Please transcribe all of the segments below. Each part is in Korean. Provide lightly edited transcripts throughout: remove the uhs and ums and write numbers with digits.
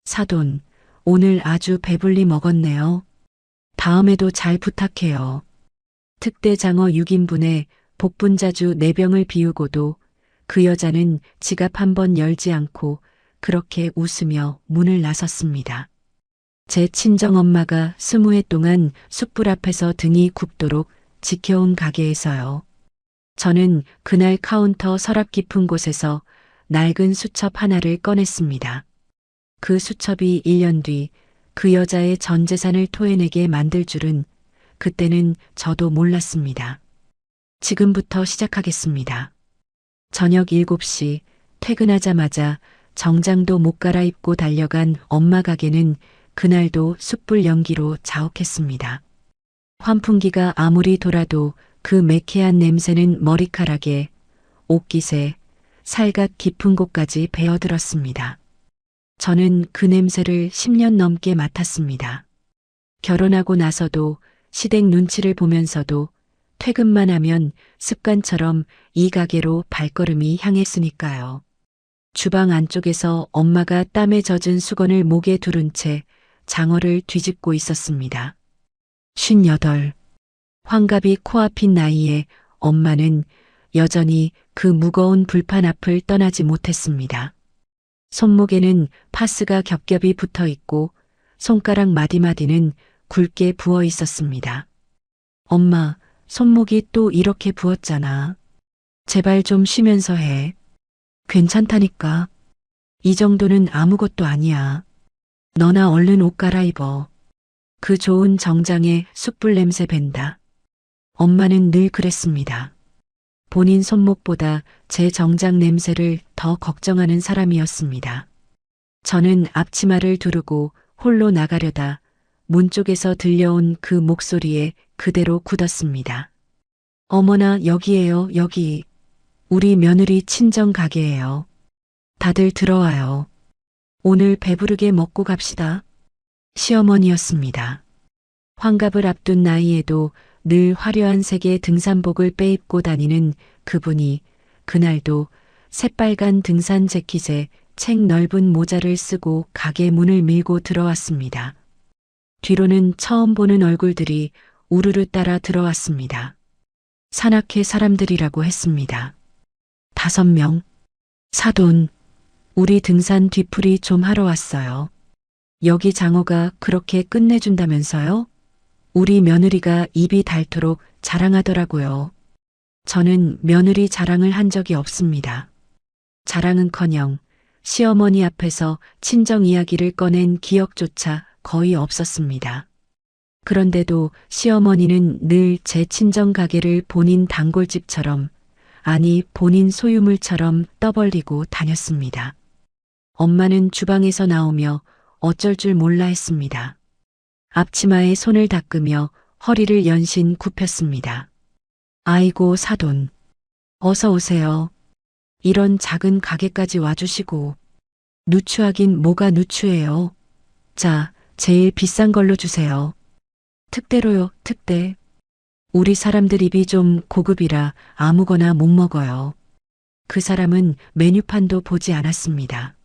사돈, 오늘 아주 배불리 먹었네요. 다음에도 잘 부탁해요. 특대장어 6인분에 복분자주 4병을 비우고도 그 여자는 지갑 한 번 열지 않고 그렇게 웃으며 문을 나섰습니다. 제 친정엄마가 20해 동안 숯불 앞에서 등이 굽도록 지켜온 가게에서요. 저는 그날 카운터 서랍 깊은 곳에서 낡은 수첩 하나를 꺼냈습니다. 그 수첩이 1년 뒤 그 여자의 전 재산을 토해내게 만들 줄은 그때는 저도 몰랐습니다. 지금부터 시작하겠습니다. 저녁 7시 퇴근하자마자 정장도 못 갈아입고 달려간 엄마 가게는 그날도 숯불 연기로 자욱했습니다. 환풍기가 아무리 돌아도 그 매캐한 냄새는 머리카락에, 옷깃에, 살갗 깊은 곳까지 배어들었습니다. 저는 그 냄새를 10년 넘게 맡았습니다. 결혼하고 나서도 시댁 눈치를 보면서도 퇴근만 하면 습관처럼 이 가게로 발걸음이 향했으니까요. 주방 안쪽에서 엄마가 땀에 젖은 수건을 목에 두른 채 장어를 뒤집고 있었습니다. 58. 환갑이 코앞인 나이에 엄마는 여전히 그 무거운 불판 앞을 떠나지 못했습니다. 손목에는 파스가 겹겹이 붙어 있고 손가락 마디마디는 굵게 부어 있었습니다. 엄마, 손목이 또 이렇게 부었잖아. 제발 좀 쉬면서 해. 괜찮다니까. 이 정도는 아무것도 아니야. 너나 얼른 옷 갈아입어. 그 좋은 정장에 숯불 냄새 밴다. 엄마는 늘 그랬습니다. 본인 손목보다 제 정장 냄새를 더 걱정하는 사람이었습니다. 저는 앞치마를 두르고 홀로 나가려다 문 쪽에서 들려온 그 목소리에 그대로 굳었습니다. 어머나, 여기에요, 여기. 우리 며느리 친정 가게예요. 다들 들어와요. 오늘 배부르게 먹고 갑시다. 시어머니였습니다. 환갑을 앞둔 나이에도 늘 화려한 색의 등산복을 빼입고 다니는 그분이 그날도 새빨간 등산 재킷에 책 넓은 모자를 쓰고 가게 문을 밀고 들어왔습니다. 뒤로는 처음 보는 얼굴들이 우르르 따라 들어왔습니다. 산악회 사람들이라고 했습니다. 5명. 사돈, 우리 등산 뒤풀이 좀 하러 왔어요. 여기 장어가 그렇게 끝내준다면서요? 우리 며느리가 입이 닳도록 자랑하더라고요. 저는 며느리 자랑을 한 적이 없습니다. 자랑은커녕 시어머니 앞에서 친정 이야기를 꺼낸 기억조차 거의 없었습니다. 그런데도 시어머니는 늘 제 친정 가게를 본인 단골집처럼, 아니 본인 소유물처럼 떠벌리고 다녔습니다. 엄마는 주방에서 나오며 어쩔 줄 몰라 했습니다. 앞치마에 손을 닦으며 허리를 연신 굽혔습니다. 아이고 사돈, 어서 오세요. 이런 작은 가게까지 와주시고. 누추하긴 뭐가 누추해요. 자, 제일 비싼 걸로 주세요. 특대로요, 특대. 우리 사람들 입이 좀 고급이라 아무거나 못 먹어요. 그 사람은 메뉴판도 보지 않았습니다.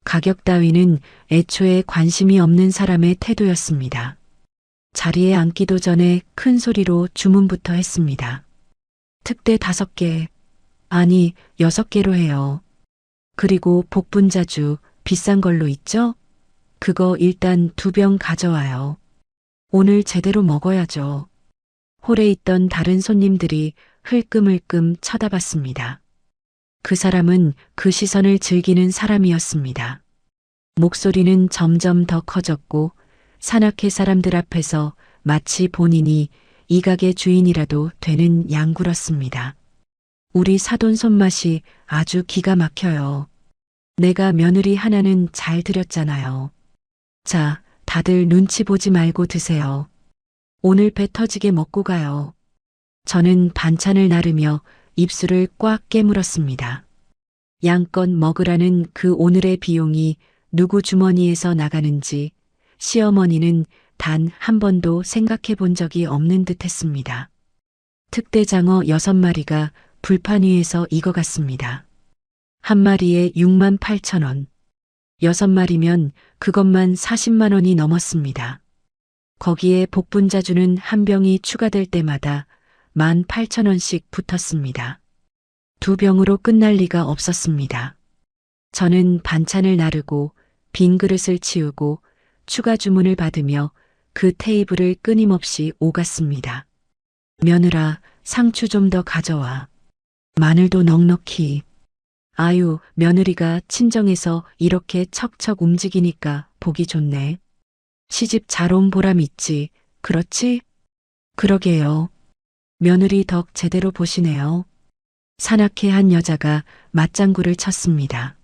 가격 따위는 애초에 관심이 없는 사람의 태도였습니다. 자리에 앉기도 전에 큰 소리로 주문부터 했습니다. 특대 5개, 아니 6개로 해요. 그리고 복분자주 비싼 걸로 있죠? 그거 일단 2병 가져와요. 오늘 제대로 먹어야죠. 홀에 있던 다른 손님들이 흘끔흘끔 쳐다봤습니다. 그 사람은 그 시선을 즐기는 사람이었습니다. 목소리는 점점 더 커졌고 산악회 사람들 앞에서 마치 본인이 이 가게 주인이라도 되는 양굴었습니다. 우리 사돈 손맛이 아주 기가 막혀요. 내가 며느리 하나는 잘 들였잖아요. 자, 다들 눈치 보지 말고 드세요. 오늘 배 터지게 먹고 가요. 저는 반찬을 나르며 입술을 꽉 깨물었습니다. 양껏 먹으라는 그 오늘의 비용이 누구 주머니에서 나가는지 시어머니는 단 한 번도 생각해 본 적이 없는 듯 했습니다. 특대장어 6마리가 불판 위에서 익어갔습니다. 한 마리에 68,000원. 6마리면 그것만 40만 원이 넘었습니다. 거기에 복분자주는 한 병이 추가될 때마다 18,000원씩 붙었습니다. 2병으로 끝날 리가 없었습니다. 저는 반찬을 나르고 빈 그릇을 치우고 추가 주문을 받으며 그 테이블을 끊임없이 오갔습니다. 며느라, 상추 좀 더 가져와. 마늘도 넉넉히. 아유, 며느리가 친정에서 이렇게 척척 움직이니까 보기 좋네. 시집 잘 온 보람 있지, 그렇지? 그러게요. 며느리 덕 제대로 보시네요. 사납게 한 여자가 맞장구를 쳤습니다.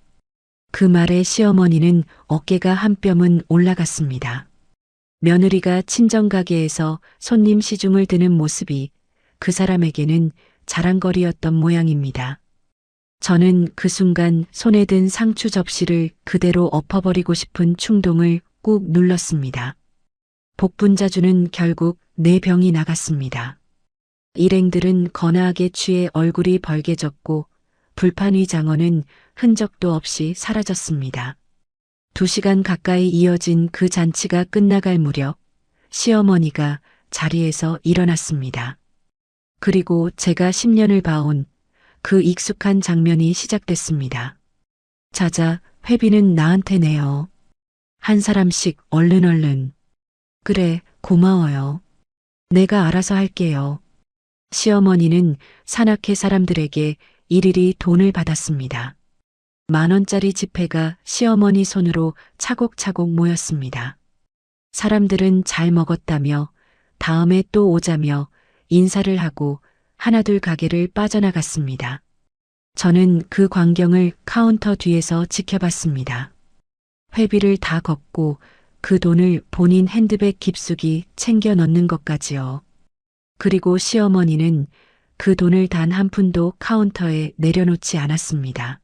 그 말에 시어머니는 어깨가 한 뼘은 올라갔습니다. 며느리가 친정 가게에서 손님 시중을 드는 모습이 그 사람에게는 자랑거리였던 모양입니다. 저는 그 순간 손에 든 상추 접시를 그대로 엎어버리고 싶은 충동을 꾹 눌렀습니다. 복분자주는 결국 4병이 나갔습니다. 일행들은 거나하게 취해 얼굴이 벌개졌고 불판 위 장어는 흔적도 없이 사라졌습니다. 2시간 가까이 이어진 그 잔치가 끝나갈 무렵 시어머니가 자리에서 일어났습니다. 그리고 제가 10년을 봐온 그 익숙한 장면이 시작됐습니다. 자자, 회비는 나한테 내요. 한 사람씩 얼른. 그래, 고마워요. 내가 알아서 할게요. 시어머니는 산악회 사람들에게 일일이 돈을 받았습니다. 10,000원짜리 지폐가 시어머니 손으로 차곡차곡 모였습니다. 사람들은 잘 먹었다며 다음에 또 오자며 인사를 하고 하나둘 가게를 빠져나갔습니다. 저는 그 광경을 카운터 뒤에서 지켜봤습니다. 회비를 다 걷고 그 돈을 본인 핸드백 깊숙이 챙겨 넣는 것까지요. 그리고 시어머니는 그 돈을 단 한 푼도 카운터에 내려놓지 않았습니다.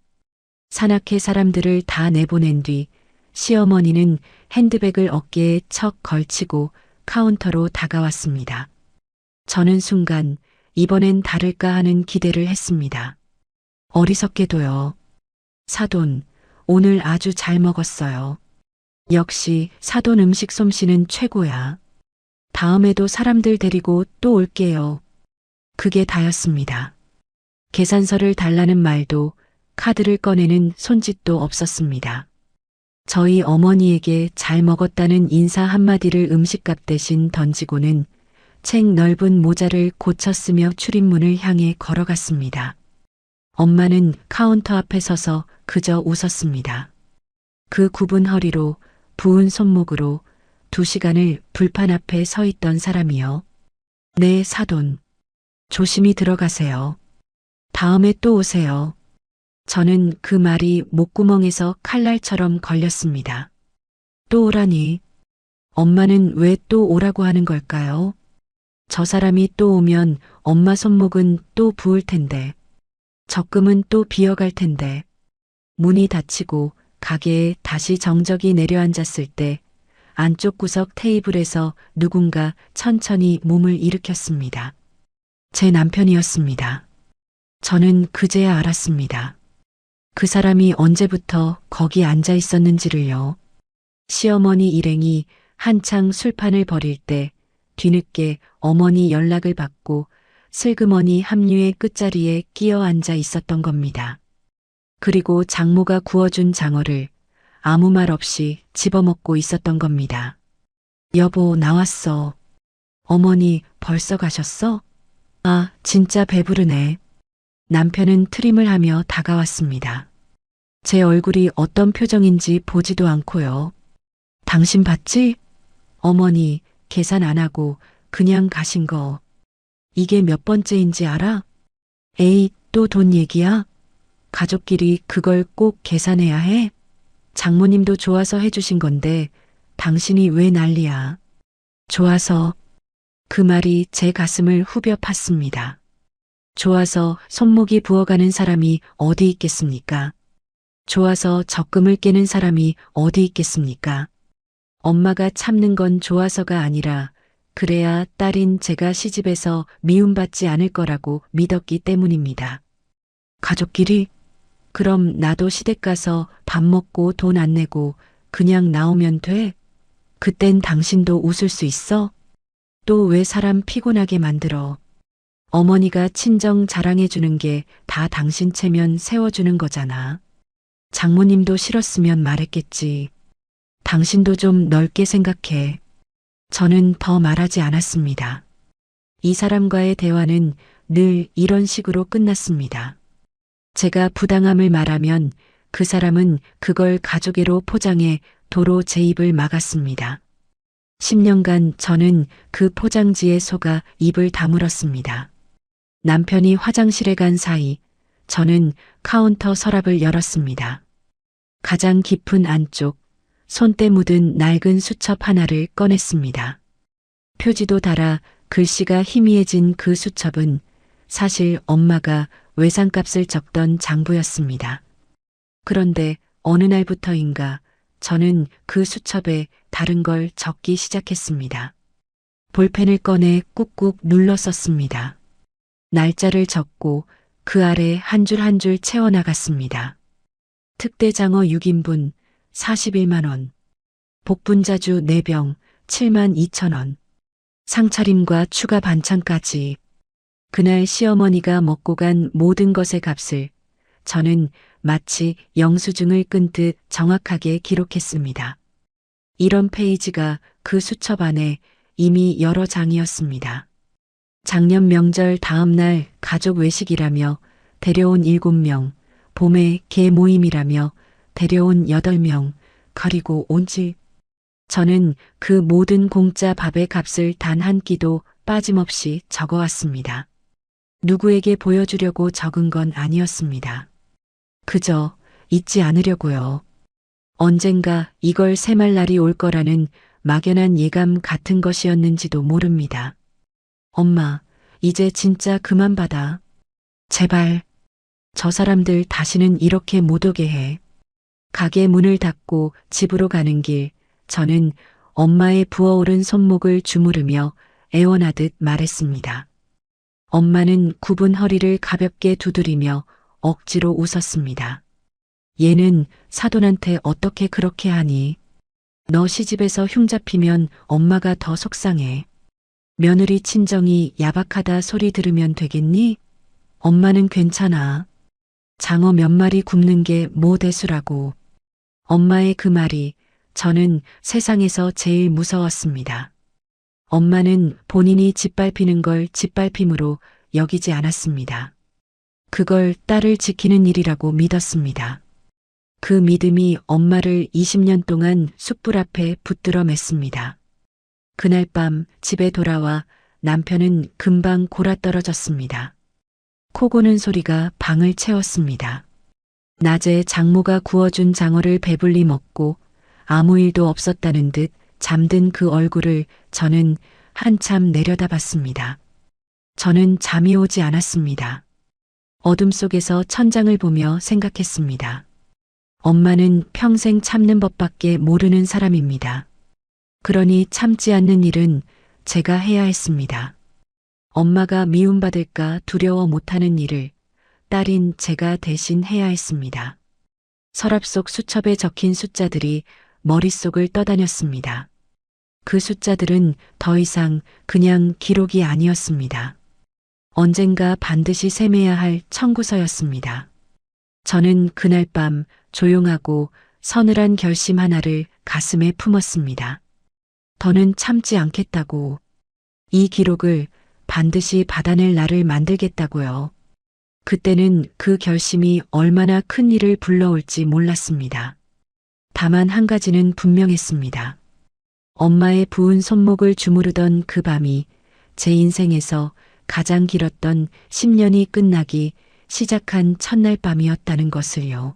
산악회 사람들을 다 내보낸 뒤 시어머니는 핸드백을 어깨에 척 걸치고 카운터로 다가왔습니다. 저는 순간 이번엔 다를까 하는 기대를 했습니다. 어리석게도요. 사돈, 오늘 아주 잘 먹었어요. 역시 사돈 음식 솜씨는 최고야. 다음에도 사람들 데리고 또 올게요. 그게 다였습니다. 계산서를 달라는 말도 카드를 꺼내는 손짓도 없었습니다. 저희 어머니에게 잘 먹었다는 인사 한마디를 음식값 대신 던지고는 책 넓은 모자를 고쳐 쓰며 출입문을 향해 걸어갔습니다. 엄마는 카운터 앞에 서서 그저 웃었습니다. 그 굽은 허리로 부은 손목으로 2시간을 불판 앞에 서 있던 사람이요. 네, 사돈. 조심히 들어가세요. 다음에 또 오세요. 저는 그 말이 목구멍에서 칼날처럼 걸렸습니다. 또 오라니. 엄마는 왜 또 오라고 하는 걸까요? 저 사람이 또 오면 엄마 손목은 또 부을 텐데. 적금은 또 비어갈 텐데. 문이 닫히고 가게에 다시 정적이 내려앉았을 때 안쪽 구석 테이블에서 누군가 천천히 몸을 일으켰습니다. 제 남편이었습니다. 저는 그제야 알았습니다. 그 사람이 언제부터 거기 앉아 있었는지를요. 시어머니 일행이 한창 술판을 벌일 때 뒤늦게 어머니 연락을 받고 슬그머니 합류의 끝자리에 끼어 앉아 있었던 겁니다. 그리고 장모가 구워준 장어를 아무 말 없이 집어먹고 있었던 겁니다. 여보, 나왔어. 어머니 벌써 가셨어? 아, 진짜 배부르네. 남편은 트림을 하며 다가왔습니다. 제 얼굴이 어떤 표정인지 보지도 않고요. 당신 봤지? 어머니, 계산 안 하고 그냥 가신 거. 이게 몇 번째인지 알아? 에이, 또 돈 얘기야? 가족끼리 그걸 꼭 계산해야 해? 장모님도 좋아서 해주신 건데 당신이 왜 난리야? 좋아서. 그 말이 제 가슴을 후벼 팠습니다. 좋아서 손목이 부어가는 사람이 어디 있겠습니까? 좋아서 적금을 깨는 사람이 어디 있겠습니까? 엄마가 참는 건 좋아서가 아니라 그래야 딸인 제가 시집에서 미움받지 않을 거라고 믿었기 때문입니다. 가족끼리? 그럼 나도 시댁 가서 밥 먹고 돈 안 내고 그냥 나오면 돼? 그땐 당신도 웃을 수 있어? 또 왜 사람 피곤하게 만들어? 어머니가 친정 자랑해 주는 게 다 당신 체면 세워주는 거잖아. 장모님도 싫었으면 말했겠지. 당신도 좀 넓게 생각해. 저는 더 말하지 않았습니다. 이 사람과의 대화는 늘 이런 식으로 끝났습니다. 제가 부당함을 말하면 그 사람은 그걸 가족애로 포장해 도로 제 입을 막았습니다. 10년간 저는 그 포장지에 속아 입을 다물었습니다. 남편이 화장실에 간 사이 저는 카운터 서랍을 열었습니다. 가장 깊은 안쪽, 손때 묻은 낡은 수첩 하나를 꺼냈습니다. 표지도 달아 글씨가 희미해진 그 수첩은 사실 엄마가 외상값을 적던 장부였습니다. 그런데 어느 날부터인가 저는 그 수첩에 다른 걸 적기 시작했습니다. 볼펜을 꺼내 꾹꾹 눌러 썼습니다. 날짜를 적고 그 아래 한 줄 한 줄 채워나갔습니다. 특대장어 6인분 41만 원, 복분자주 4병 7만 2천 원, 상차림과 추가 반찬까지 그날 시어머니가 먹고 간 모든 것의 값을 저는 마치 영수증을 끈 듯 정확하게 기록했습니다. 이런 페이지가 그 수첩 안에 이미 여러 장이었습니다. 작년 명절 다음 날 가족 외식이라며 데려온 7명, 봄에 개 모임이라며 데려온 8명, 그리고 온 집. 저는 그 모든 공짜 밥의 값을 단 한 끼도 빠짐없이 적어왔습니다. 누구에게 보여주려고 적은 건 아니었습니다. 그저 잊지 않으려고요. 언젠가 이걸 새말 날이 올 거라는 막연한 예감 같은 것이었는지도 모릅니다. 엄마, 이제 진짜 그만 받아. 제발. 저 사람들 다시는 이렇게 못 오게 해. 가게 문을 닫고 집으로 가는 길, 저는 엄마의 부어오른 손목을 주무르며 애원하듯 말했습니다. 엄마는 굽은 허리를 가볍게 두드리며 억지로 웃었습니다. 얘는 사돈한테 어떻게 그렇게 하니? 너 시집에서 흉 잡히면 엄마가 더 속상해. 며느리 친정이 야박하다 소리 들으면 되겠니? 엄마는 괜찮아. 장어 몇 마리 굽는 게 뭐 대수라고. 엄마의 그 말이 저는 세상에서 제일 무서웠습니다. 엄마는 본인이 짓밟히는 걸 짓밟힘으로 여기지 않았습니다. 그걸 딸을 지키는 일이라고 믿었습니다. 그 믿음이 엄마를 20년 동안 숯불 앞에 붙들어 맸습니다. 그날 밤 집에 돌아와 남편은 금방 골아떨어졌습니다. 코 고는 소리가 방을 채웠습니다. 낮에 장모가 구워준 장어를 배불리 먹고 아무 일도 없었다는 듯 잠든 그 얼굴을 저는 한참 내려다봤습니다. 저는 잠이 오지 않았습니다. 어둠 속에서 천장을 보며 생각했습니다. 엄마는 평생 참는 법밖에 모르는 사람입니다. 그러니 참지 않는 일은 제가 해야 했습니다. 엄마가 미움받을까 두려워 못하는 일을 딸인 제가 대신 해야 했습니다. 서랍 속 수첩에 적힌 숫자들이 머릿속을 떠다녔습니다. 그 숫자들은 더 이상 그냥 기록이 아니었습니다. 언젠가 반드시 세매야 할 청구서였습니다. 저는 그날 밤 조용하고 서늘한 결심 하나를 가슴에 품었습니다. 더는 참지 않겠다고. 이 기록을 반드시 받아낼 날을 만들겠다고요. 그때는 그 결심이 얼마나 큰 일을 불러올지 몰랐습니다. 다만 한 가지는 분명했습니다. 엄마의 부은 손목을 주무르던 그 밤이 제 인생에서 가장 길었던 10년이 끝나기 시작한 첫날 밤이었다는 것을요.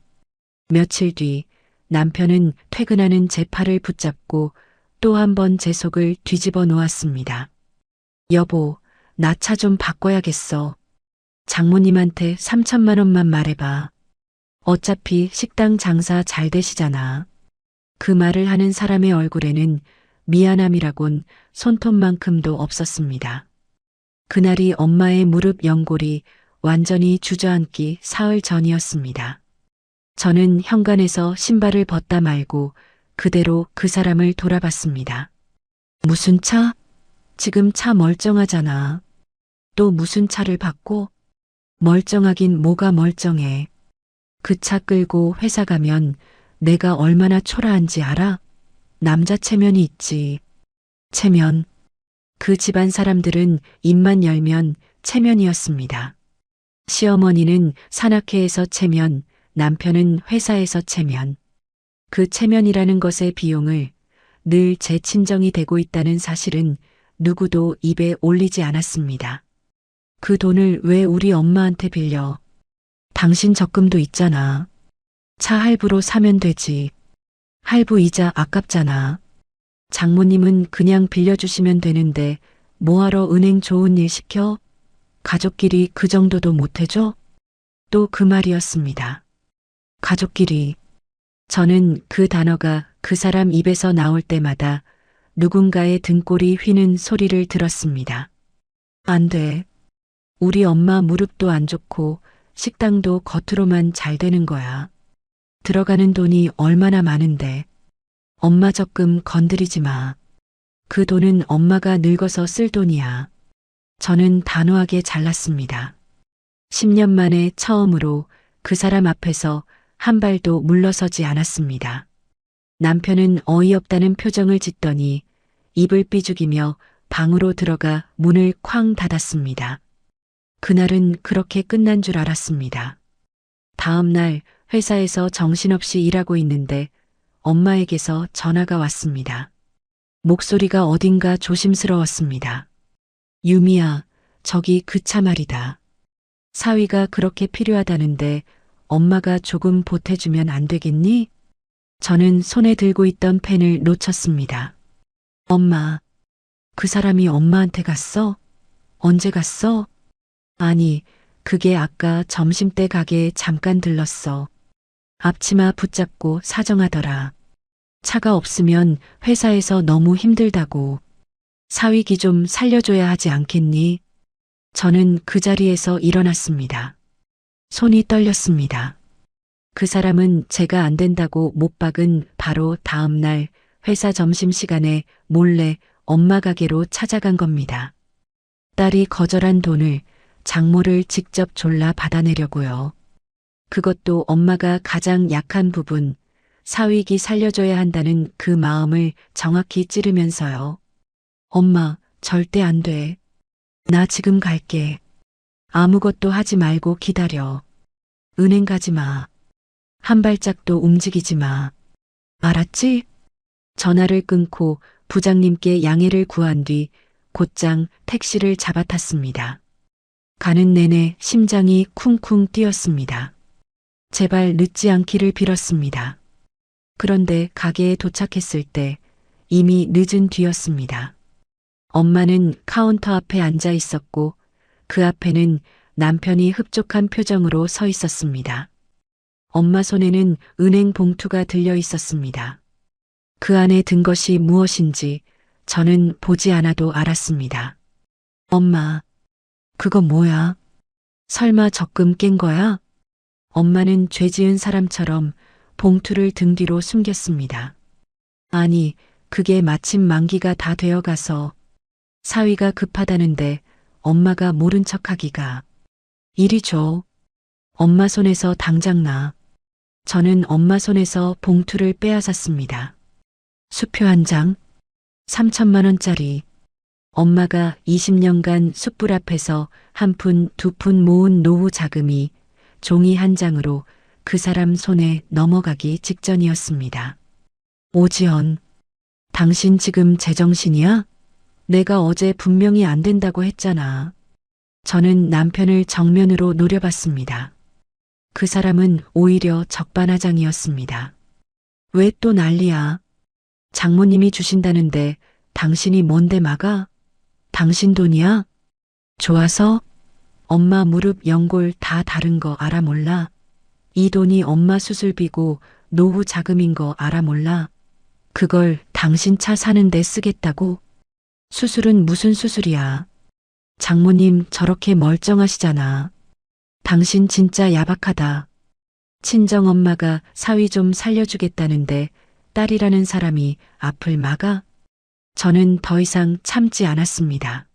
며칠 뒤 남편은 퇴근하는 제 팔을 붙잡고 또 한 번 제 속을 뒤집어 놓았습니다. 여보, 나 차 좀 바꿔야겠어. 장모님한테 3천만 원만 말해봐. 어차피 식당 장사 잘 되시잖아. 그 말을 하는 사람의 얼굴에는 미안함이라곤 손톱만큼도 없었습니다. 그날이 엄마의 무릎 연골이 완전히 주저앉기 사흘 전이었습니다. 저는 현관에서 신발을 벗다 말고 그대로 그 사람을 돌아봤습니다. 무슨 차? 지금 차 멀쩡하잖아. 또 무슨 차를 받고? 멀쩡하긴 뭐가 멀쩡해. 그 차 끌고 회사 가면 내가 얼마나 초라한지 알아? 남자 체면이 있지. 체면. 그 집안 사람들은 입만 열면 체면이었습니다. 시어머니는 산악회에서 체면, 남편은 회사에서 체면. 그 체면이라는 것의 비용을 늘 제 친정이 되고 있다는 사실은 누구도 입에 올리지 않았습니다. 그 돈을 왜 우리 엄마한테 빌려? 당신 적금도 있잖아. 차 할부로 사면 되지. 할부 이자 아깝잖아. 장모님은 그냥 빌려주시면 되는데 뭐하러 은행 좋은 일 시켜? 가족끼리 그 정도도 못해줘? 또 그 말이었습니다. 가족끼리. 저는 그 단어가 그 사람 입에서 나올 때마다 누군가의 등골이 휘는 소리를 들었습니다. 안 돼. 우리 엄마 무릎도 안 좋고 식당도 겉으로만 잘 되는 거야. 들어가는 돈이 얼마나 많은데. 엄마 적금 건드리지 마. 그 돈은 엄마가 늙어서 쓸 돈이야. 저는 단호하게 잘랐습니다. 10년 만에 처음으로 그 사람 앞에서 한 발도 물러서지 않았습니다. 남편은 어이없다는 표정을 짓더니 입을 삐죽이며 방으로 들어가 문을 쾅 닫았습니다. 그날은 그렇게 끝난 줄 알았습니다. 다음 날 회사에서 정신없이 일하고 있는데 엄마에게서 전화가 왔습니다. 목소리가 어딘가 조심스러웠습니다. 유미야, 저기 그 차 말이다. 사위가 그렇게 필요하다는데 엄마가 조금 보태주면 안 되겠니? 저는 손에 들고 있던 펜을 놓쳤습니다. 엄마, 그 사람이 엄마한테 갔어? 언제 갔어? 아니, 그게 아까 점심때 가게에 잠깐 들렀어. 앞치마 붙잡고 사정하더라. 차가 없으면 회사에서 너무 힘들다고. 사위기 좀 살려줘야 하지 않겠니? 저는 그 자리에서 일어났습니다. 손이 떨렸습니다. 그 사람은 제가 안 된다고 못 박은 바로 다음 날 회사 점심시간에 몰래 엄마 가게로 찾아간 겁니다. 딸이 거절한 돈을 장모를 직접 졸라 받아내려고요. 그것도 엄마가 가장 약한 부분, 사위기 살려줘야 한다는 그 마음을 정확히 찌르면서요. 엄마, 절대 안 돼. 나 지금 갈게. 아무것도 하지 말고 기다려. 은행 가지 마. 한 발짝도 움직이지 마. 알았지? 전화를 끊고 부장님께 양해를 구한 뒤 곧장 택시를 잡아탔습니다. 가는 내내 심장이 쿵쿵 뛰었습니다. 제발 늦지 않기를 빌었습니다. 그런데 가게에 도착했을 때 이미 늦은 뒤였습니다. 엄마는 카운터 앞에 앉아 있었고 그 앞에는 남편이 흡족한 표정으로 서 있었습니다. 엄마 손에는 은행 봉투가 들려 있었습니다. 그 안에 든 것이 무엇인지 저는 보지 않아도 알았습니다. 엄마, 그거 뭐야? 설마 적금 깬 거야? 엄마는 죄 지은 사람처럼 봉투를 등 뒤로 숨겼습니다. 아니, 그게 마침 만기가 다 되어 가서 사위가 급하다는데 엄마가 모른 척하기가. 이리 줘. 엄마 손에서 당장 나. 저는 엄마 손에서 봉투를 빼앗았습니다. 수표 한 장, 3천만 원짜리. 엄마가 20년간 숯불 앞에서 한 푼, 두 푼 모은 노후 자금이 종이 한 장으로 그 사람 손에 넘어가기 직전이었습니다. 오지연, 당신 지금 제정신이야? 내가 어제 분명히 안 된다고 했잖아. 저는 남편을 정면으로 노려봤습니다. 그 사람은 오히려 적반하장이었습니다. 왜 또 난리야? 장모님이 주신다는데 당신이 뭔데 막아? 당신 돈이야? 좋아서? 엄마 무릎 연골 다 다른 거 알아 몰라? 이 돈이 엄마 수술비고 노후 자금인 거 알아 몰라? 그걸 당신 차 사는데 쓰겠다고? 수술은 무슨 수술이야? 장모님 저렇게 멀쩡하시잖아. 당신 진짜 야박하다. 친정엄마가 사위 좀 살려주겠다는데 딸이라는 사람이 앞을 막아? 저는 더 이상 참지 않았습니다.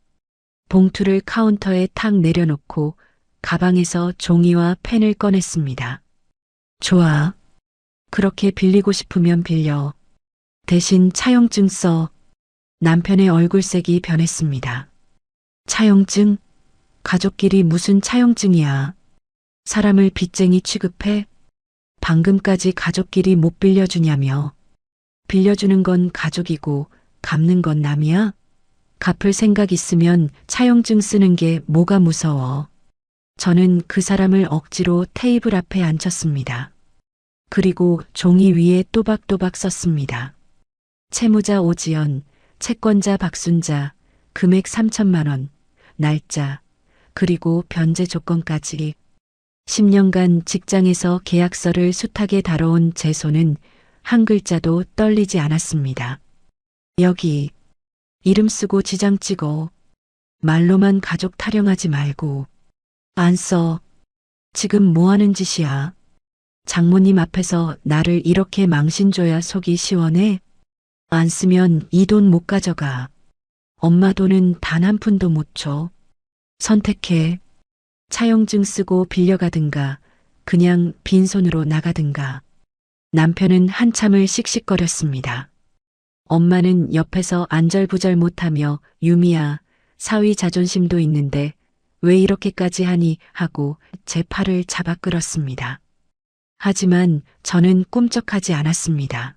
봉투를 카운터에 탁 내려놓고 가방에서 종이와 펜을 꺼냈습니다. 좋아. 그렇게 빌리고 싶으면 빌려. 대신 차용증 써. 남편의 얼굴색이 변했습니다. 차용증? 가족끼리 무슨 차용증이야. 사람을 빚쟁이 취급해? 방금까지 가족끼리 못 빌려주냐며. 빌려주는 건 가족이고 갚는 건 남이야? 갚을 생각 있으면 차용증 쓰는 게 뭐가 무서워. 저는 그 사람을 억지로 테이블 앞에 앉혔습니다. 그리고 종이 위에 또박또박 썼습니다. 채무자 오지연, 채권자 박순자, 금액 3천만 원, 날짜, 그리고 변제 조건까지. 10년간 직장에서 계약서를 숱하게 다뤄온 제 손은 한 글자도 떨리지 않았습니다. 여기 이름 쓰고 지장 찍어. 말로만 가족 타령하지 말고. 안 써. 지금 뭐 하는 짓이야? 장모님 앞에서 나를 이렇게 망신줘야 속이 시원해? 안 쓰면 이 돈 못 가져가. 엄마 돈은 단 한 푼도 못 줘. 선택해. 차용증 쓰고 빌려가든가 그냥 빈손으로 나가든가. 남편은 한참을 씩씩거렸습니다. 엄마는 옆에서 안절부절 못하며 유미야, 사위 자존심도 있는데 왜 이렇게까지 하니 하고 제 팔을 잡아 끌었습니다. 하지만 저는 꿈쩍하지 않았습니다.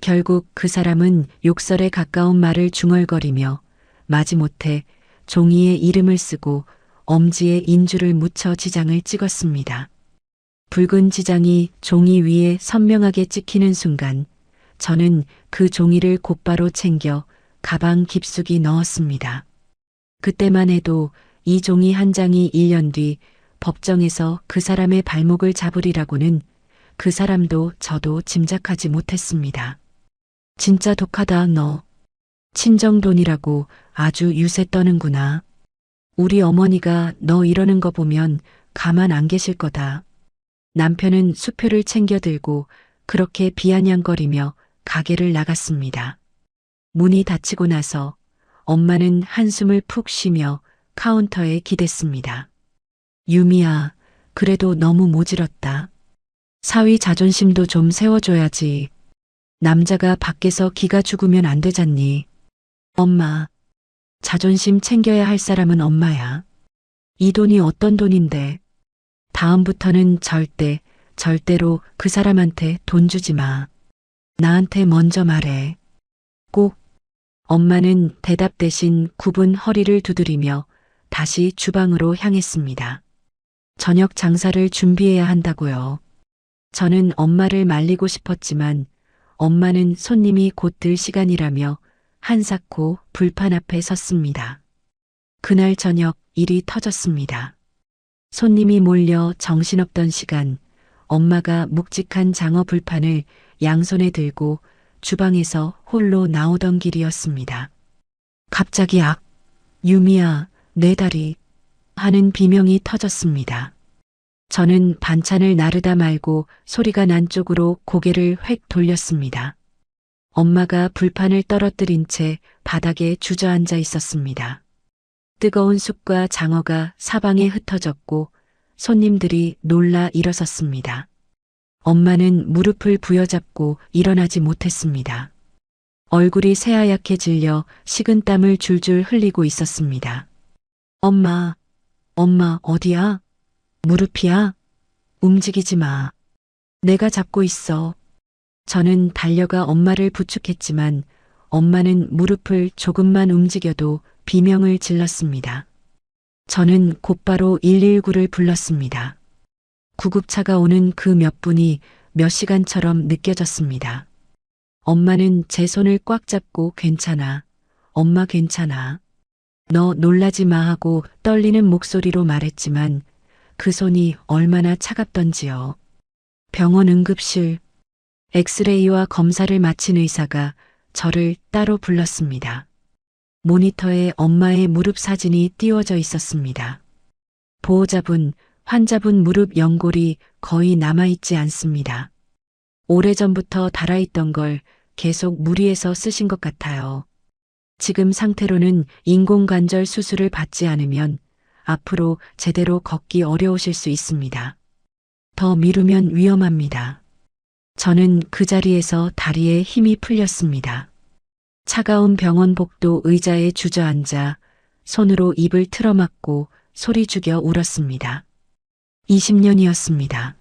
결국 그 사람은 욕설에 가까운 말을 중얼거리며 마지못해 종이에 이름을 쓰고 엄지에 인주를 묻혀 지장을 찍었습니다. 붉은 지장이 종이 위에 선명하게 찍히는 순간 저는 그 종이를 곧바로 챙겨 가방 깊숙이 넣었습니다. 그때만 해도 이 종이 한 장이 1년 뒤 법정에서 그 사람의 발목을 잡으리라고는 그 사람도 저도 짐작하지 못했습니다. 진짜 독하다 너. 친정 돈이라고 아주 유세 떠는구나. 우리 어머니가 너 이러는 거 보면 가만 안 계실 거다. 남편은 수표를 챙겨 들고 그렇게 비아냥거리며 가게를 나갔습니다. 문이 닫히고 나서 엄마는 한숨을 푹 쉬며 카운터에 기댔습니다. 유미야, 그래도 너무 모질었다. 사위 자존심도 좀 세워줘야지. 남자가 밖에서 기가 죽으면 안 되잖니. 엄마, 자존심 챙겨야 할 사람은 엄마야. 이 돈이 어떤 돈인데. 다음부터는 절대로 그 사람한테 돈 주지 마. 나한테 먼저 말해. 꼭. 엄마는 대답 대신 굽은 허리를 두드리며 다시 주방으로 향했습니다. 저녁 장사를 준비해야 한다고요. 저는 엄마를 말리고 싶었지만 엄마는 손님이 곧 들 시간이라며 한사코 불판 앞에 섰습니다. 그날 저녁 일이 터졌습니다. 손님이 몰려 정신없던 시간, 엄마가 묵직한 장어 불판을 양손에 들고 주방에서 홀로 나오던 길이었습니다. 갑자기 유미야, 내 다리 하는 비명이 터졌습니다. 저는 반찬을 나르다 말고 소리가 난 쪽으로 고개를 획 돌렸습니다. 엄마가 불판을 떨어뜨린 채 바닥에 주저앉아 있었습니다. 뜨거운 숲과 장어가 사방에 흩어졌고 손님들이 놀라 일어섰습니다. 엄마는 무릎을 부여잡고 일어나지 못했습니다. 얼굴이 새하얗게 질려 식은땀을 줄줄 흘리고 있었습니다. 엄마 어디야? 무릎이야? 움직이지 마. 내가 잡고 있어. 저는 달려가 엄마를 부축했지만 엄마는 무릎을 조금만 움직여도 비명을 질렀습니다. 저는 곧바로 119를 불렀습니다. 구급차가 오는 그 몇 분이 몇 시간처럼 느껴졌습니다. 엄마는 제 손을 꽉 잡고 괜찮아. 엄마 괜찮아. 너 놀라지 마 하고 떨리는 목소리로 말했지만 그 손이 얼마나 차갑던지요. 병원 응급실. 엑스레이와 검사를 마친 의사가 저를 따로 불렀습니다. 모니터에 엄마의 무릎 사진이 띄워져 있었습니다. 보호자분, 환자분 무릎 연골이 거의 남아있지 않습니다. 오래전부터 닳아있던 걸 계속 무리해서 쓰신 것 같아요. 지금 상태로는 인공관절 수술을 받지 않으면 앞으로 제대로 걷기 어려우실 수 있습니다. 더 미루면 위험합니다. 저는 그 자리에서 다리에 힘이 풀렸습니다. 차가운 병원 복도 의자에 주저앉아 손으로 입을 틀어막고 소리 죽여 울었습니다. 20년이었습니다.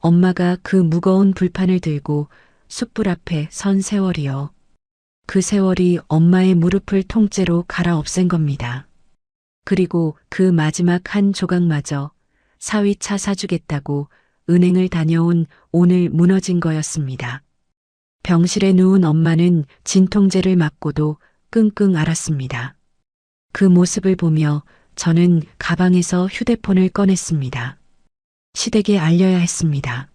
엄마가 그 무거운 불판을 들고 숯불 앞에 선 세월이요. 그 세월이 엄마의 무릎을 통째로 갈아 없앤 겁니다. 그리고 그 마지막 한 조각마저 사위차 사주겠다고 은행을 다녀온 오늘 무너진 거였습니다. 병실에 누운 엄마는 진통제를 맞고도 끙끙 앓았습니다. 그 모습을 보며 저는 가방에서 휴대폰을 꺼냈습니다. 시댁에 알려야 했습니다.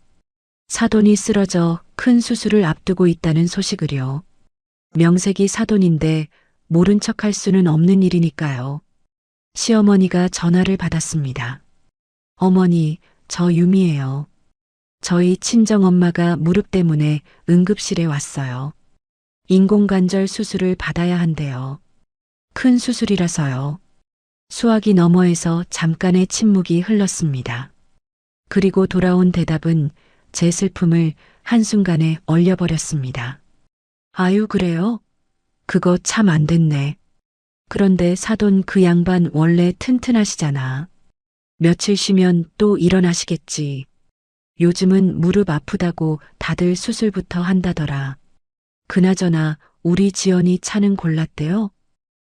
사돈이 쓰러져 큰 수술을 앞두고 있다는 소식을요. 명색이 사돈인데 모른 척할 수는 없는 일이니까요. 시어머니가 전화를 받았습니다. 어머니, 저 유미예요. 저희 친정엄마가 무릎 때문에 응급실에 왔어요. 인공관절 수술을 받아야 한대요. 큰 수술이라서요. 수화기 너머에서 잠깐의 침묵이 흘렀습니다. 그리고 돌아온 대답은 제 슬픔을 한순간에 얼려버렸습니다. 아유, 그래요? 그거 참 안 됐네. 그런데 사돈 그 양반 원래 튼튼하시잖아. 며칠 쉬면 또 일어나시겠지. 요즘은 무릎 아프다고 다들 수술부터 한다더라. 그나저나 우리 지연이 차는 골랐대요?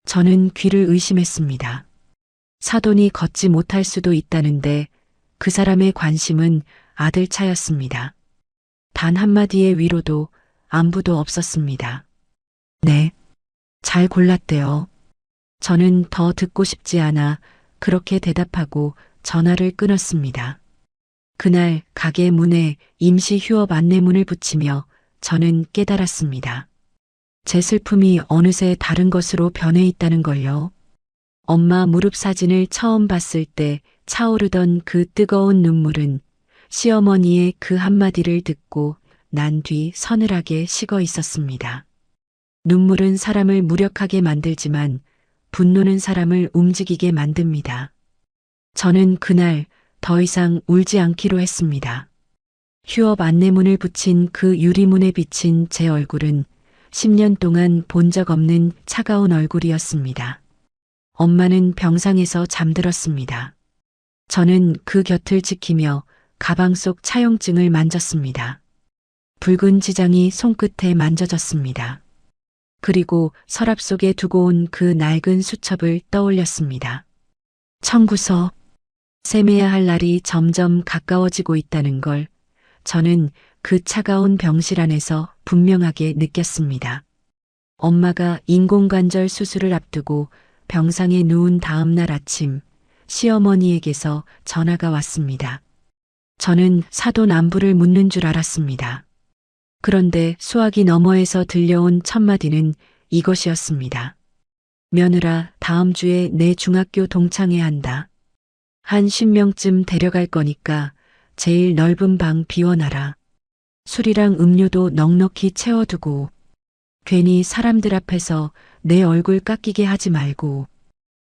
저는 귀를 의심했습니다. 사돈이 걷지 못할 수도 있다는데 그 사람의 관심은 아들 차였습니다. 단 한마디의 위로도 안부도 없었습니다. 네, 잘 골랐대요. 저는 더 듣고 싶지 않아 그렇게 대답하고 전화를 끊었습니다. 그날 가게 문에 임시 휴업 안내문을 붙이며 저는 깨달았습니다. 제 슬픔이 어느새 다른 것으로 변해 있다는 걸요. 엄마 무릎 사진을 처음 봤을 때 차오르던 그 뜨거운 눈물은 시어머니의 그 한마디를 듣고 난 뒤 서늘하게 식어 있었습니다. 눈물은 사람을 무력하게 만들지만 분노는 사람을 움직이게 만듭니다. 저는 그날 더 이상 울지 않기로 했습니다. 휴업 안내문을 붙인 그 유리문에 비친 제 얼굴은 10년 동안 본 적 없는 차가운 얼굴이었습니다. 엄마는 병상에서 잠들었습니다. 저는 그 곁을 지키며 가방 속 차용증을 만졌습니다. 붉은 지장이 손끝에 만져졌습니다. 그리고 서랍 속에 두고 온 그 낡은 수첩을 떠올렸습니다. 청구서. 세매야 할 날이 점점 가까워지고 있다는 걸 저는 그 차가운 병실 안에서 분명하게 느꼈습니다. 엄마가 인공관절 수술을 앞두고 병상에 누운 다음 날 아침 시어머니에게서 전화가 왔습니다. 저는 사돈 안부를 묻는 줄 알았습니다. 그런데 수화기 너머에서 들려온 첫 마디는 이것이었습니다. 며느라, 다음 주에 내 중학교 동창회 한다. 한 10명쯤 데려갈 거니까 제일 넓은 방 비워놔라. 술이랑 음료도 넉넉히 채워두고 괜히 사람들 앞에서 내 얼굴 깎이게 하지 말고.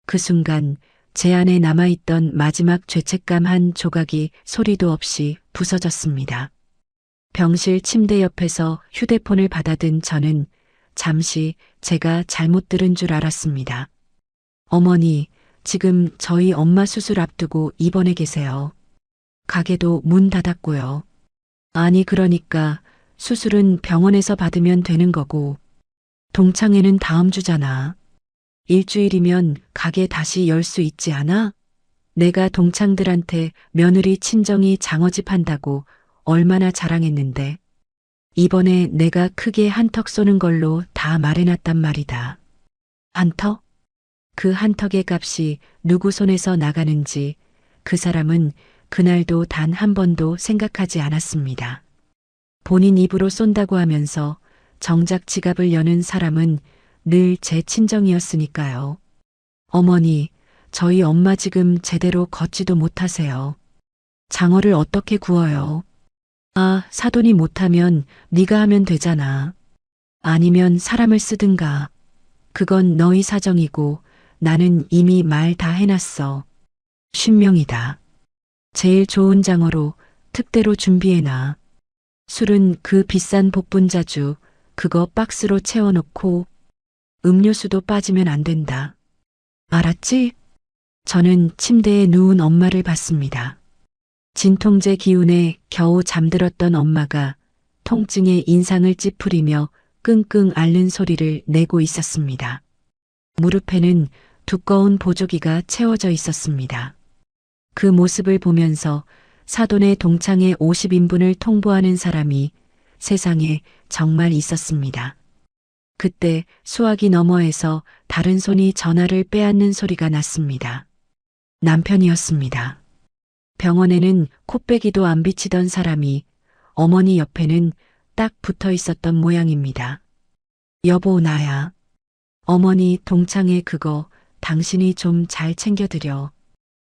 그 순간 제 안에 남아있던 마지막 죄책감 한 조각이 소리도 없이 부서졌습니다. 병실 침대 옆에서 휴대폰을 받아든 저는 잠시 제가 잘못 들은 줄 알았습니다. 어머니, 지금 저희 엄마 수술 앞두고 입원해 계세요. 가게도 문 닫았고요. 아니, 그러니까 수술은 병원에서 받으면 되는 거고 동창회는 다음 주잖아. 일주일이면 가게 다시 열 수 있지 않아? 내가 동창들한테 며느리 친정이 장어집 한다고 얼마나 자랑했는데 이번에 내가 크게 한턱 쏘는 걸로 다 말해놨단 말이다. 한턱? 그 한턱의 값이 누구 손에서 나가는지 그 사람은 그날도 단 한 번도 생각하지 않았습니다. 본인 입으로 쏜다고 하면서 정작 지갑을 여는 사람은 늘 제 친정이었으니까요. 어머니, 저희 엄마 지금 제대로 걷지도 못하세요. 장어를 어떻게 구워요? 아, 사돈이 못하면 네가 하면 되잖아. 아니면 사람을 쓰든가. 그건 너희 사정이고 나는 이미 말 다 해놨어. 쉰명이다. 제일 좋은 장어로 특대로 준비해놔. 술은 그 비싼 복분자주 그거 박스로 채워놓고 음료수도 빠지면 안 된다. 알았지? 저는 침대에 누운 엄마를 봤습니다. 진통제 기운에 겨우 잠들었던 엄마가 통증에 인상을 찌푸리며 끙끙 앓는 소리를 내고 있었습니다. 무릎에는 두꺼운 보조기가 채워져 있었습니다. 그 모습을 보면서 사돈의 동창회 50인분을 통보하는 사람이 세상에 정말 있었습니다. 그때 수화기 너머에서 다른 손이 전화를 빼앗는 소리가 났습니다. 남편이었습니다. 병원에는 코빼기도 안 비치던 사람이 어머니 옆에는 딱 붙어 있었던 모양입니다. 여보, 나야. 어머니 동창회 그거 당신이 좀 잘 챙겨드려.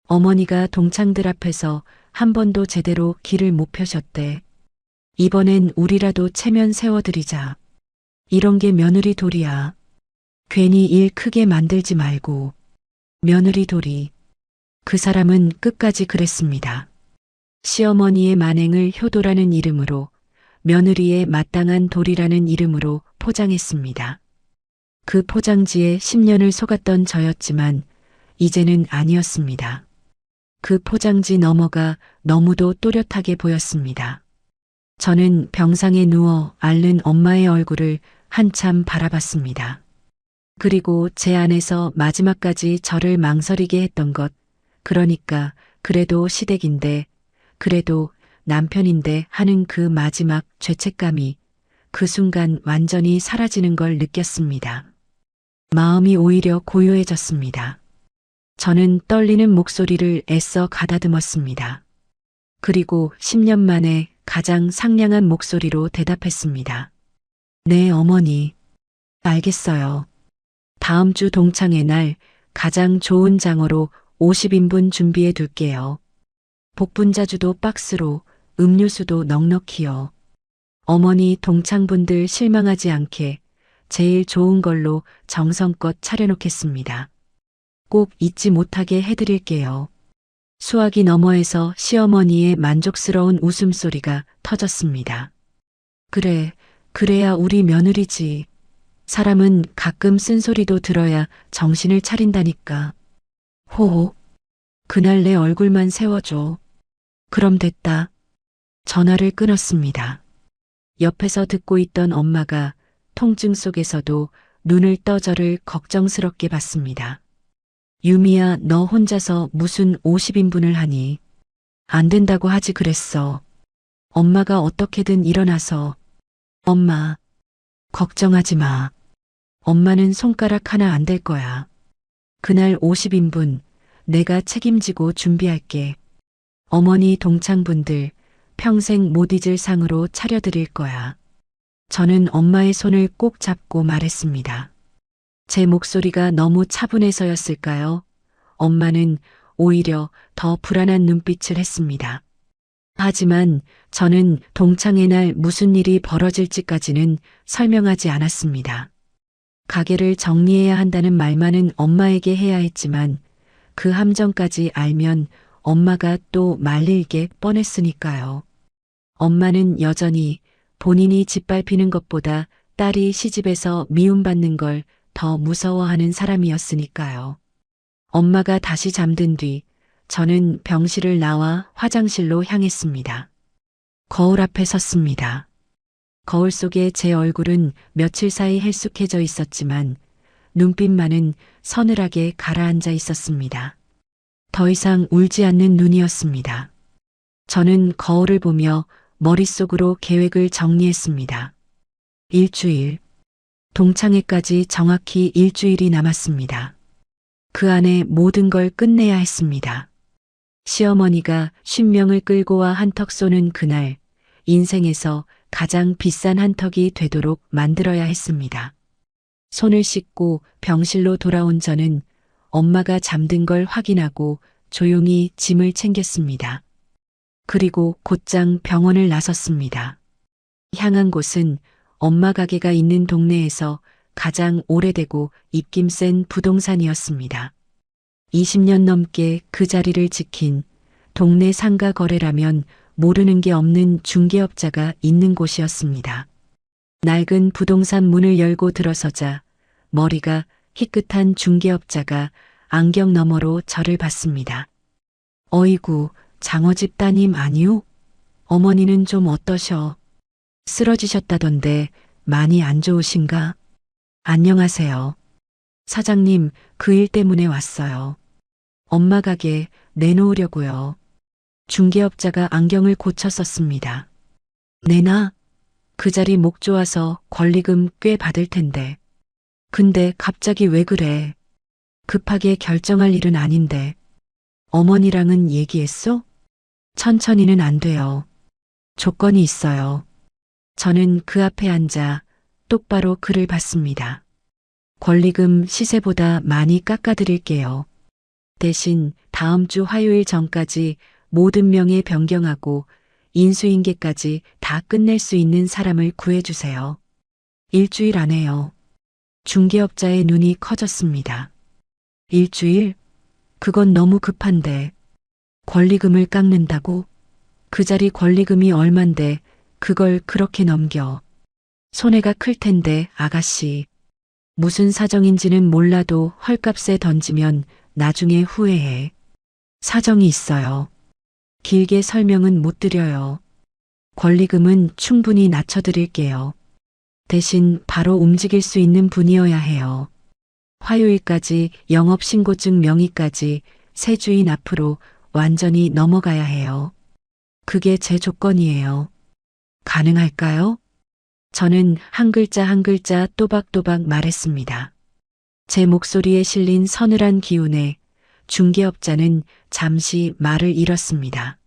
어머니가 동창들 앞에서 한 번도 제대로 길을 못 펴셨대. 이번엔 우리라도 체면 세워드리자. 이런 게 며느리 도리야. 괜히 일 크게 만들지 말고. 며느리 도리. 그 사람은 끝까지 그랬습니다. 시어머니의 만행을 효도라는 이름으로, 며느리의 마땅한 도리라는 이름으로 포장했습니다. 그 포장지에 10년을 속았던 저였지만 이제는 아니었습니다. 그 포장지 너머가 너무도 또렷하게 보였습니다. 저는 병상에 누워 앓는 엄마의 얼굴을 한참 바라봤습니다. 그리고 제 안에서 마지막까지 저를 망설이게 했던 것, 그러니까 그래도 시댁인데, 그래도 남편인데 하는 그 마지막 죄책감이 그 순간 완전히 사라지는 걸 느꼈습니다. 마음이 오히려 고요해졌습니다. 저는 떨리는 목소리를 애써 가다듬었습니다. 그리고 10년 만에 가장 상냥한 목소리로 대답했습니다. 네, 어머니. 알겠어요. 다음 주 동창회 날 가장 좋은 장어로 50인분 준비해 둘게요. 복분자주도 박스로, 음료수도 넉넉히요. 어머니 동창분들 실망하지 않게 제일 좋은 걸로 정성껏 차려놓겠습니다. 꼭 잊지 못하게 해드릴게요. 수화기 너머에서 시어머니의 만족스러운 웃음소리가 터졌습니다. 그래, 그래야 우리 며느리지. 사람은 가끔 쓴소리도 들어야 정신을 차린다니까. 호호. 그날 내 얼굴만 세워줘. 그럼 됐다. 전화를 끊었습니다. 옆에서 듣고 있던 엄마가 통증 속에서도 눈을 떠 저를 걱정스럽게 봤습니다. 유미야, 너 혼자서 무슨 50인분을 하니? 안 된다고 하지 그랬어. 엄마가 어떻게든 일어나서. 엄마, 걱정하지 마. 엄마는 손가락 하나 안 될 거야. 그날 50인분 내가 책임지고 준비할게. 어머니 동창분들 평생 못 잊을 상으로 차려드릴 거야. 저는 엄마의 손을 꼭 잡고 말했습니다. 제 목소리가 너무 차분해서였을까요? 엄마는 오히려 더 불안한 눈빛을 했습니다. 하지만 저는 동창회 날 무슨 일이 벌어질지까지는 설명하지 않았습니다. 가게를 정리해야 한다는 말만은 엄마에게 해야 했지만 그 함정까지 알면 엄마가 또 말릴게 뻔했으니까요. 엄마는 여전히 본인이 짓밟히는 것보다 딸이 시집에서 미움받는 걸 더 무서워하는 사람이었으니까요. 엄마가 다시 잠든 뒤 저는 병실을 나와 화장실로 향했습니다. 거울 앞에 섰습니다. 거울 속에 제 얼굴은 며칠 사이 헬쑥해져 있었지만 눈빛만은 서늘하게 가라앉아 있었습니다. 더 이상 울지 않는 눈이었습니다. 저는 거울을 보며 머릿속으로 계획을 정리했습니다. 일주일. 동창회까지 정확히 일주일이 남았습니다. 그 안에 모든 걸 끝내야 했습니다. 시어머니가 50명을 끌고 와 한턱 쏘는 그날, 인생에서 가장 비싼 한턱이 되도록 만들어야 했습니다. 손을 씻고 병실로 돌아온 저는 엄마가 잠든 걸 확인하고 조용히 짐을 챙겼습니다. 그리고 곧장 병원을 나섰습니다. 향한 곳은 엄마 가게가 있는 동네에서 가장 오래되고 입김 센 부동산이었습니다. 20년 넘게 그 자리를 지킨 동네 상가 거래라면 모르는 게 없는 중개업자가 있는 곳이었습니다. 낡은 부동산 문을 열고 들어서자 머리가 희끗한 중개업자가 안경 너머로 저를 봤습니다. 어이구, 장어집 따님 아니오? 어머니는 좀 어떠셔? 쓰러지셨다던데 많이 안 좋으신가? 안녕하세요. 사장님, 그 일 때문에 왔어요. 엄마 가게 내놓으려고요. 중개업자가 안경을 고쳐 썼습니다. 내놔? 그 자리 목 좋아서 권리금 꽤 받을 텐데. 근데 갑자기 왜 그래? 급하게 결정할 일은 아닌데. 어머니랑은 얘기했어? 천천히는 안 돼요. 조건이 있어요. 저는 그 앞에 앉아 똑바로 그를 봤습니다. 권리금 시세보다 많이 깎아드릴게요. 대신 다음 주 화요일 전까지 모든 명의 변경하고 인수인계까지 다 끝낼 수 있는 사람을 구해주세요. 일주일 안에요. 중개업자의 눈이 커졌습니다. 일주일? 그건 너무 급한데. 권리금을 깎는다고? 그 자리 권리금이 얼만데 그걸 그렇게 넘겨. 손해가 클 텐데 아가씨. 무슨 사정인지는 몰라도 헐값에 던지면 나중에 후회해. 사정이 있어요. 길게 설명은 못 드려요. 권리금은 충분히 낮춰드릴게요. 대신 바로 움직일 수 있는 분이어야 해요. 화요일까지 영업신고증 명의까지 새 주인 앞으로 완전히 넘어가야 해요. 그게 제 조건이에요. 가능할까요? 저는 한 글자 한 글자 또박또박 말했습니다. 제 목소리에 실린 서늘한 기운에 중개업자는 잠시 말을 잃었습니다.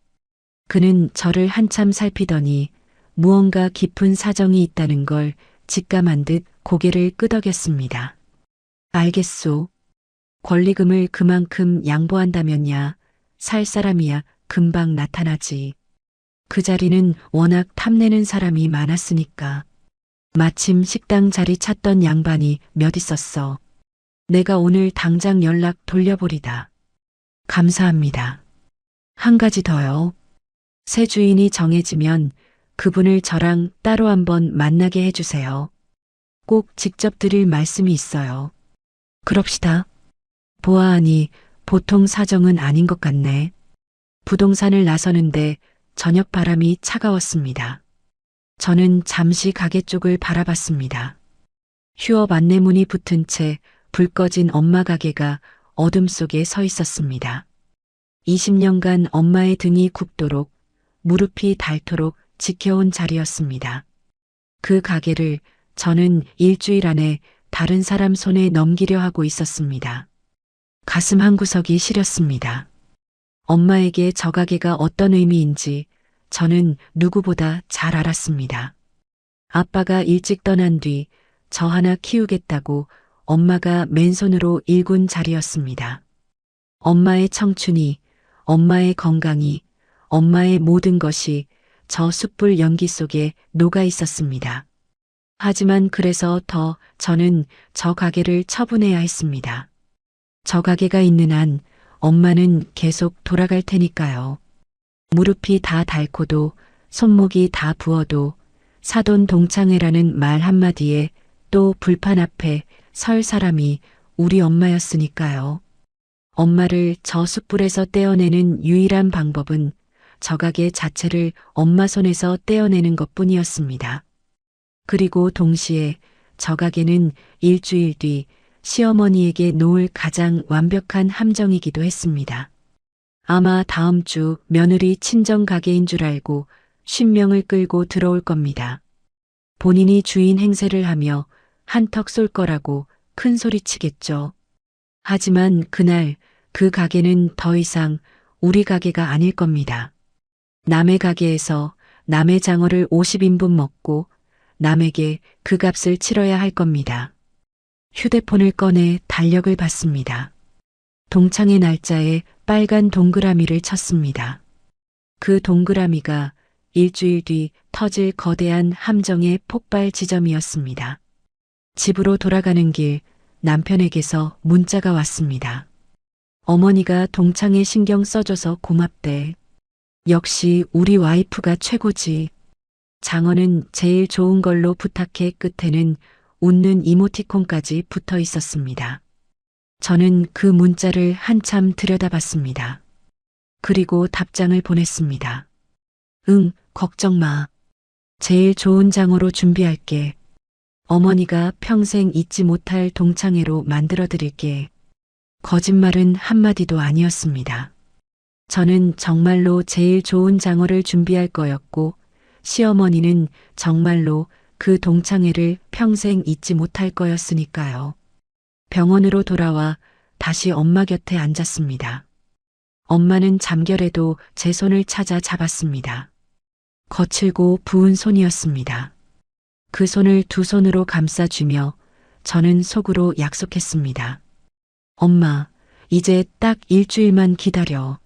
그는 저를 한참 살피더니 무언가 깊은 사정이 있다는 걸 직감한 듯 고개를 끄덕였습니다. 알겠소. 권리금을 그만큼 양보한다면야 살 사람이야 금방 나타나지. 그 자리는 워낙 탐내는 사람이 많았으니까. 마침 식당 자리 찾던 양반이 몇 있었어. 내가 오늘 당장 연락 돌려보리다. 감사합니다. 한 가지 더요. 새 주인이 정해지면 그분을 저랑 따로 한번 만나게 해주세요. 꼭 직접 드릴 말씀이 있어요. 그럽시다. 보아하니 보통 사정은 아닌 것 같네. 부동산을 나서는데 저녁 바람이 차가웠습니다. 저는 잠시 가게 쪽을 바라봤습니다. 휴업 안내문이 붙은 채 불 꺼진 엄마 가게가 어둠 속에 서 있었습니다. 20년간 엄마의 등이 굽도록 무릎이 닳도록 지켜온 자리였습니다. 그 가게를 저는 일주일 안에 다른 사람 손에 넘기려 하고 있었습니다. 가슴 한구석이 시렸습니다. 엄마에게 저 가게가 어떤 의미인지 저는 누구보다 잘 알았습니다. 아빠가 일찍 떠난 뒤 저 하나 키우겠다고 엄마가 맨손으로 일군 자리였습니다. 엄마의 청춘이, 엄마의 건강이, 엄마의 모든 것이 저 숯불 연기 속에 녹아 있었습니다. 하지만 그래서 더 저는 저 가게를 처분해야 했습니다. 저 가게가 있는 한 엄마는 계속 돌아갈 테니까요. 무릎이 다 닳고도 손목이 다 부어도 사돈 동창회라는 말 한마디에 또 불판 앞에 설 사람이 우리 엄마였으니까요. 엄마를 저 숯불에서 떼어내는 유일한 방법은 저 가게 자체를 엄마 손에서 떼어내는 것뿐이었습니다. 그리고 동시에 저 가게는 일주일 뒤 시어머니에게 놓을 가장 완벽한 함정이기도 했습니다. 아마 다음 주 며느리 친정 가게인 줄 알고 50명을 끌고 들어올 겁니다. 본인이 주인 행세를 하며 한턱 쏠 거라고 큰 소리 치겠죠. 하지만 그날 그 가게는 더 이상 우리 가게가 아닐 겁니다. 남의 가게에서 남의 장어를 50인분 먹고 남에게 그 값을 치러야 할 겁니다. 휴대폰을 꺼내 달력을 봤습니다. 동창의 날짜에 빨간 동그라미를 쳤습니다. 그 동그라미가 일주일 뒤 터질 거대한 함정의 폭발 지점이었습니다. 집으로 돌아가는 길 남편에게서 문자가 왔습니다. 어머니가 동창에 신경 써줘서 고맙대. 역시 우리 와이프가 최고지. 장어는 제일 좋은 걸로 부탁해 끝에는 웃는 이모티콘까지 붙어 있었습니다. 저는 그 문자를 한참 들여다봤습니다. 그리고 답장을 보냈습니다. 응, 걱정 마. 제일 좋은 장어로 준비할게. 어머니가 평생 잊지 못할 동창회로 만들어 드릴게. 거짓말은 한마디도 아니었습니다. 저는 정말로 제일 좋은 장어를 준비할 거였고, 시어머니는 정말로 그 동창회를 평생 잊지 못할 거였으니까요. 병원으로 돌아와 다시 엄마 곁에 앉았습니다. 엄마는 잠결에도 제 손을 찾아 잡았습니다. 거칠고 부은 손이었습니다. 그 손을 두 손으로 감싸주며 저는 속으로 약속했습니다. 엄마, 이제 딱 일주일만 기다려.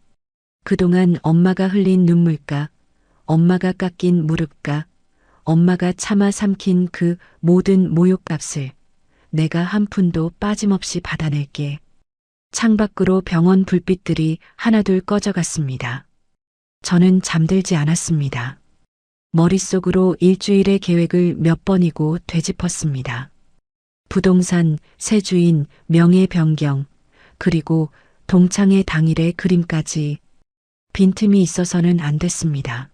그동안 엄마가 흘린 눈물과 엄마가 깎인 무릎과 엄마가 참아 삼킨 그 모든 모욕값을 내가 한 푼도 빠짐없이 받아낼게. 창밖으로 병원 불빛들이 하나둘 꺼져갔습니다. 저는 잠들지 않았습니다. 머릿속으로 일주일의 계획을 몇 번이고 되짚었습니다. 부동산, 새 주인, 명예 변경, 그리고 동창회 당일의 그림까지 빈틈이 있어서는 안 됐습니다.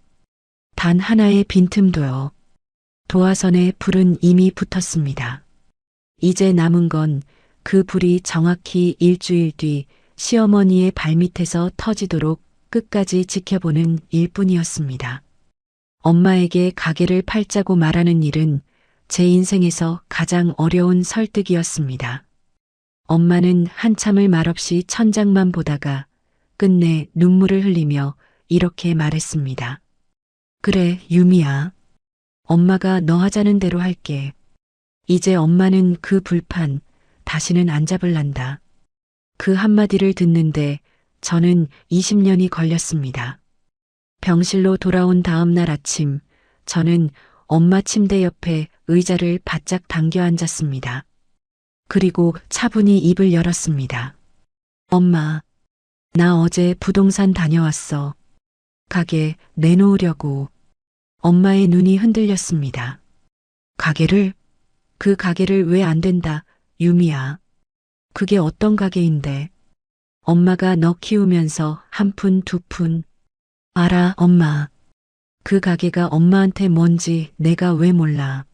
단 하나의 빈틈도요. 도화선에 불은 이미 붙었습니다. 이제 남은 건 그 불이 정확히 일주일 뒤 시어머니의 발밑에서 터지도록 끝까지 지켜보는 일뿐이었습니다. 엄마에게 가게를 팔자고 말하는 일은 제 인생에서 가장 어려운 설득이었습니다. 엄마는 한참을 말없이 천장만 보다가 끝내 눈물을 흘리며 이렇게 말했습니다. 그래, 유미야. 엄마가 너 하자는 대로 할게. 이제 엄마는 그 불판 다시는 안 잡을란다. 그 한마디를 듣는데 저는 20년이 걸렸습니다. 병실로 돌아온 다음 날 아침, 저는 엄마 침대 옆에 의자를 바짝 당겨 앉았습니다. 그리고 차분히 입을 열었습니다. 엄마, 나 어제 부동산 다녀왔어. 가게 내놓으려고. 엄마의 눈이 흔들렸습니다. 가게를? 그 가게를 왜 안 된다, 유미야. 그게 어떤 가게인데? 엄마가 너 키우면서 한 푼, 두 푼. 알아, 엄마. 그 가게가 엄마한테 뭔지 내가 왜 몰라.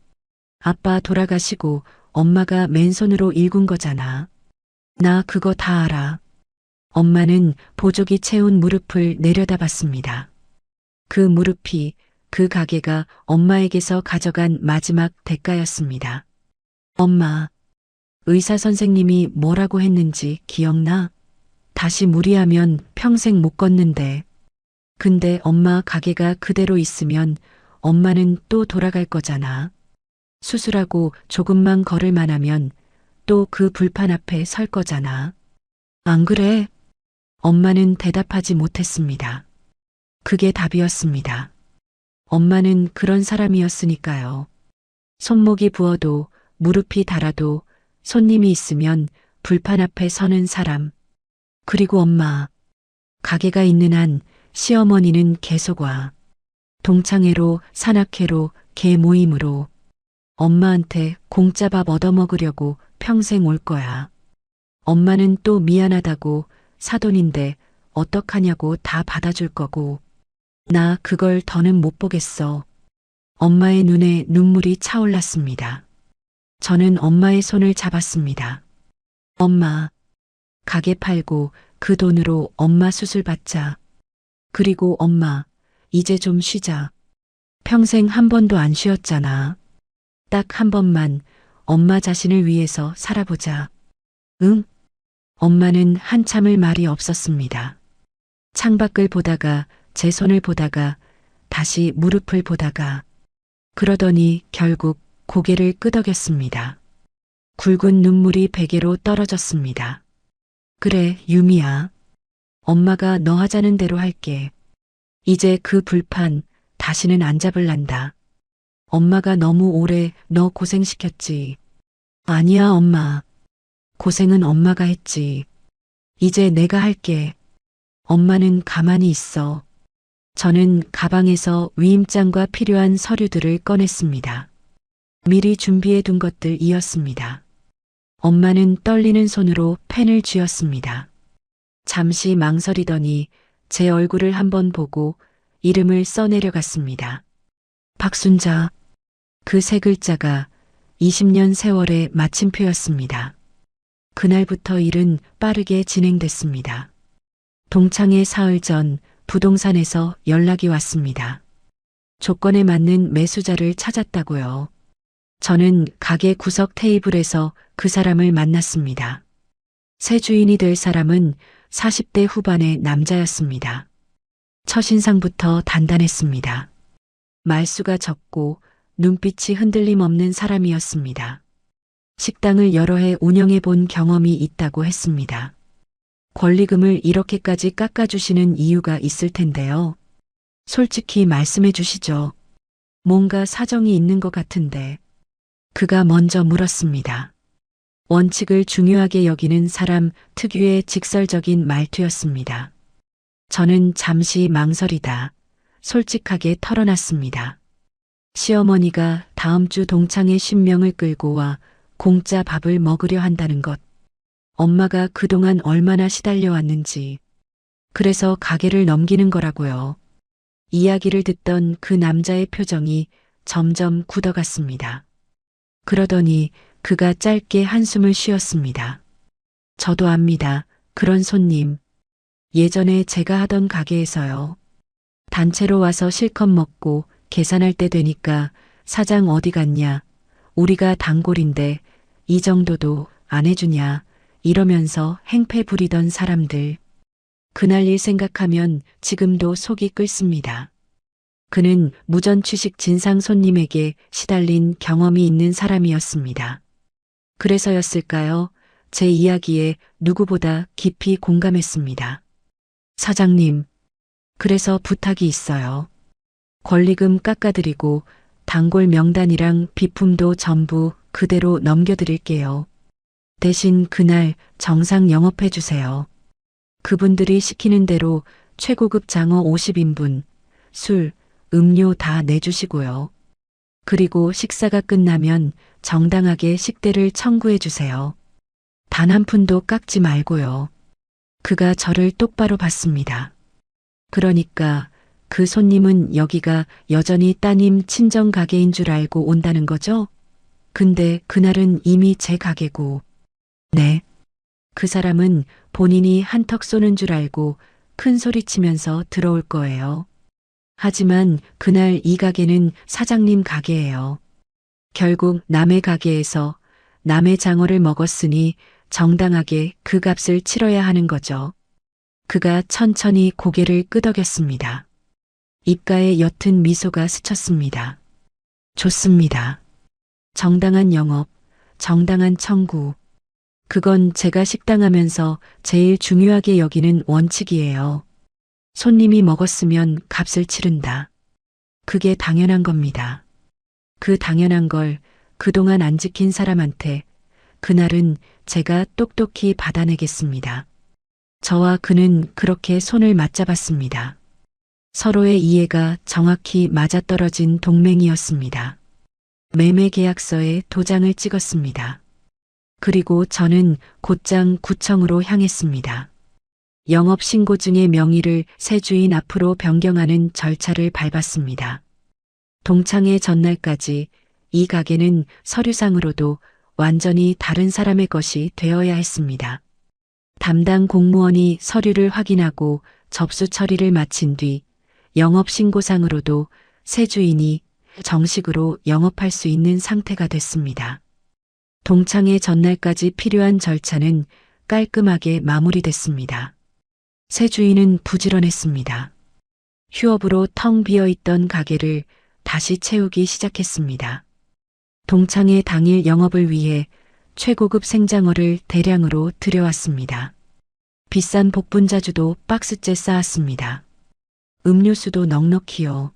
아빠 돌아가시고 엄마가 맨손으로 일군 거잖아. 나 그거 다 알아. 엄마는 보조기 채운 무릎을 내려다봤습니다. 그 무릎이 그 가게가 엄마에게서 가져간 마지막 대가였습니다. 엄마, 의사 선생님이 뭐라고 했는지 기억나? 다시 무리하면 평생 못 걷는데. 근데 엄마 가게가 그대로 있으면 엄마는 또 돌아갈 거잖아. 수술하고 조금만 걸을 만하면 또 그 불판 앞에 설 거잖아. 안 그래? 엄마는 대답하지 못했습니다. 그게 답이었습니다. 엄마는 그런 사람이었으니까요. 손목이 부어도 무릎이 닳아도 손님이 있으면 불판 앞에 서는 사람. 그리고 엄마, 가게가 있는 한 시어머니는 계속 와. 동창회로, 산악회로, 개 모임으로. 엄마한테 공짜 밥 얻어먹으려고 평생 올 거야. 엄마는 또 미안하다고 사돈인데 어떡하냐고 다 받아줄 거고. 나 그걸 더는 못 보겠어. 엄마의 눈에 눈물이 차올랐습니다. 저는 엄마의 손을 잡았습니다. 엄마, 가게 팔고 그 돈으로 엄마 수술 받자. 그리고 엄마, 이제 좀 쉬자. 평생 한 번도 안 쉬었잖아. 딱 한 번만 엄마 자신을 위해서 살아보자. 응? 엄마는 한참을 말이 없었습니다. 창밖을 보다가 제 손을 보다가 다시 무릎을 보다가 그러더니 결국 고개를 끄덕였습니다. 굵은 눈물이 베개로 떨어졌습니다. 그래, 유미야. 엄마가 너 하자는 대로 할게. 이제 그 불판 다시는 안 잡을란다. 엄마가 너무 오래 너 고생시켰지. 아니야, 엄마. 고생은 엄마가 했지. 이제 내가 할게. 엄마는 가만히 있어. 저는 가방에서 위임장과 필요한 서류들을 꺼냈습니다. 미리 준비해 둔 것들이었습니다. 엄마는 떨리는 손으로 펜을 쥐었습니다. 잠시 망설이더니 제 얼굴을 한번 보고 이름을 써내려갔습니다. 박순자. 그 세 글자가 20년 세월의 마침표였습니다. 그날부터 일은 빠르게 진행됐습니다. 동창회 사흘 전 부동산에서 연락이 왔습니다. 조건에 맞는 매수자를 찾았다고요. 저는 가게 구석 테이블에서 그 사람을 만났습니다. 새 주인이 될 사람은 40대 후반의 남자였습니다. 첫인상부터 단단했습니다. 말수가 적고 눈빛이 흔들림 없는 사람이었습니다. 식당을 여러 해 운영해 본 경험이 있다고 했습니다. 권리금을 이렇게까지 깎아주시는 이유가 있을 텐데요. 솔직히 말씀해 주시죠. 뭔가 사정이 있는 것 같은데. 그가 먼저 물었습니다. 원칙을 중요하게 여기는 사람 특유의 직설적인 말투였습니다. 저는 잠시 망설이다 솔직하게 털어놨습니다. 시어머니가 다음 주 동창회 10명을 끌고 와 공짜 밥을 먹으려 한다는 것. 엄마가 그동안 얼마나 시달려 왔는지. 그래서 가게를 넘기는 거라고요. 이야기를 듣던 그 남자의 표정이 점점 굳어갔습니다. 그러더니 그가 짧게 한숨을 쉬었습니다. 저도 압니다. 그런 손님. 예전에 제가 하던 가게에서요. 단체로 와서 실컷 먹고 계산할 때 되니까 사장 어디 갔냐. 우리가 단골인데 이 정도도 안 해주냐. 이러면서 행패 부리던 사람들. 그날 일 생각하면 지금도 속이 끓습니다. 그는 무전취식 진상 손님에게 시달린 경험이 있는 사람이었습니다. 그래서였을까요? 제 이야기에 누구보다 깊이 공감했습니다. 사장님, 그래서 부탁이 있어요. 권리금 깎아드리고 단골 명단이랑 비품도 전부 그대로 넘겨드릴게요. 대신 그날 정상 영업해 주세요. 그분들이 시키는 대로 최고급 장어 50인분, 술, 음료 다 내주시고요. 그리고 식사가 끝나면 정당하게 식대를 청구해 주세요. 단 한 푼도 깎지 말고요. 그가 저를 똑바로 봤습니다. 그러니까 그 손님은 여기가 여전히 따님 친정 가게인 줄 알고 온다는 거죠? 근데 그날은 이미 제 가게고. 네. 그 사람은 본인이 한턱 쏘는 줄 알고 큰 소리 치면서 들어올 거예요. 하지만 그날 이 가게는 사장님 가게예요. 결국 남의 가게에서 남의 장어를 먹었으니 정당하게 그 값을 치러야 하는 거죠. 그가 천천히 고개를 끄덕였습니다. 입가에 옅은 미소가 스쳤습니다. 좋습니다. 정당한 영업, 정당한 청구. 그건 제가 식당하면서 제일 중요하게 여기는 원칙이에요. 손님이 먹었으면 값을 치른다. 그게 당연한 겁니다. 그 당연한 걸 그동안 안 지킨 사람한테 그날은 제가 똑똑히 받아내겠습니다. 저와 그는 그렇게 손을 맞잡았습니다. 서로의 이해가 정확히 맞아떨어진 동맹이었습니다. 매매 계약서에 도장을 찍었습니다. 그리고 저는 곧장 구청으로 향했습니다. 영업신고증의 명의를 새 주인 앞으로 변경하는 절차를 밟았습니다. 동창회 전날까지 이 가게는 서류상으로도 완전히 다른 사람의 것이 되어야 했습니다. 담당 공무원이 서류를 확인하고 접수 처리를 마친 뒤 영업신고상으로도 새 주인이 정식으로 영업할 수 있는 상태가 됐습니다. 동창회 전날까지 필요한 절차는 깔끔하게 마무리됐습니다. 새 주인은 부지런했습니다. 휴업으로 텅 비어있던 가게를 다시 채우기 시작했습니다. 동창회 당일 영업을 위해 최고급 생장어를 대량으로 들여왔습니다. 비싼 복분자주도 박스째 쌓았습니다. 음료수도 넉넉히요.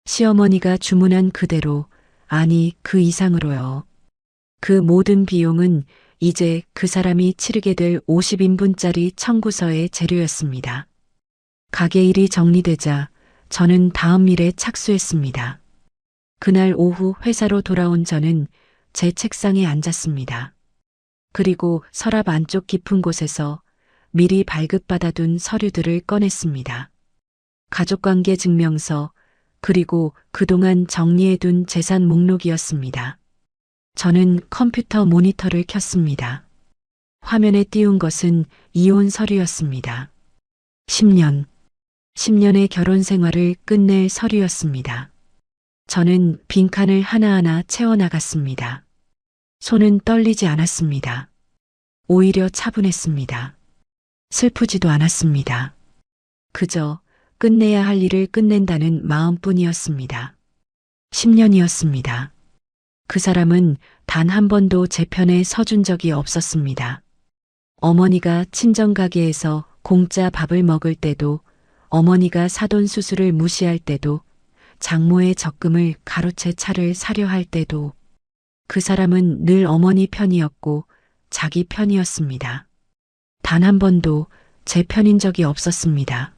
시어머니가 주문한 그대로, 아니 그 이상으로요. 그 모든 비용은 이제 그 사람이 치르게 될 50인분짜리 청구서의 재료였습니다. 가게 일이 정리되자 저는 다음 일에 착수했습니다. 그날 오후 회사로 돌아온 저는 제 책상에 앉았습니다. 그리고 서랍 안쪽 깊은 곳에서 미리 발급받아둔 서류들을 꺼냈습니다. 가족관계 증명서, 그리고 그동안 정리해둔 재산 목록이었습니다. 저는 컴퓨터 모니터를 켰습니다. 화면에 띄운 것은 이혼 서류였습니다. 10년의 결혼 생활을 끝낼 서류였습니다. 저는 빈칸을 하나하나 채워나갔습니다. 손은 떨리지 않았습니다. 오히려 차분했습니다. 슬프지도 않았습니다. 그저 끝내야 할 일을 끝낸다는 마음뿐이었습니다. 10년이었습니다. 그 사람은 단 한 번도 제 편에 서준 적이 없었습니다. 어머니가 친정 가게에서 공짜 밥을 먹을 때도, 어머니가 사돈 수술을 무시할 때도, 장모의 적금을 가로채 차를 사려 할 때도 그 사람은 늘 어머니 편이었고 자기 편이었습니다. 단 한 번도 제 편인 적이 없었습니다.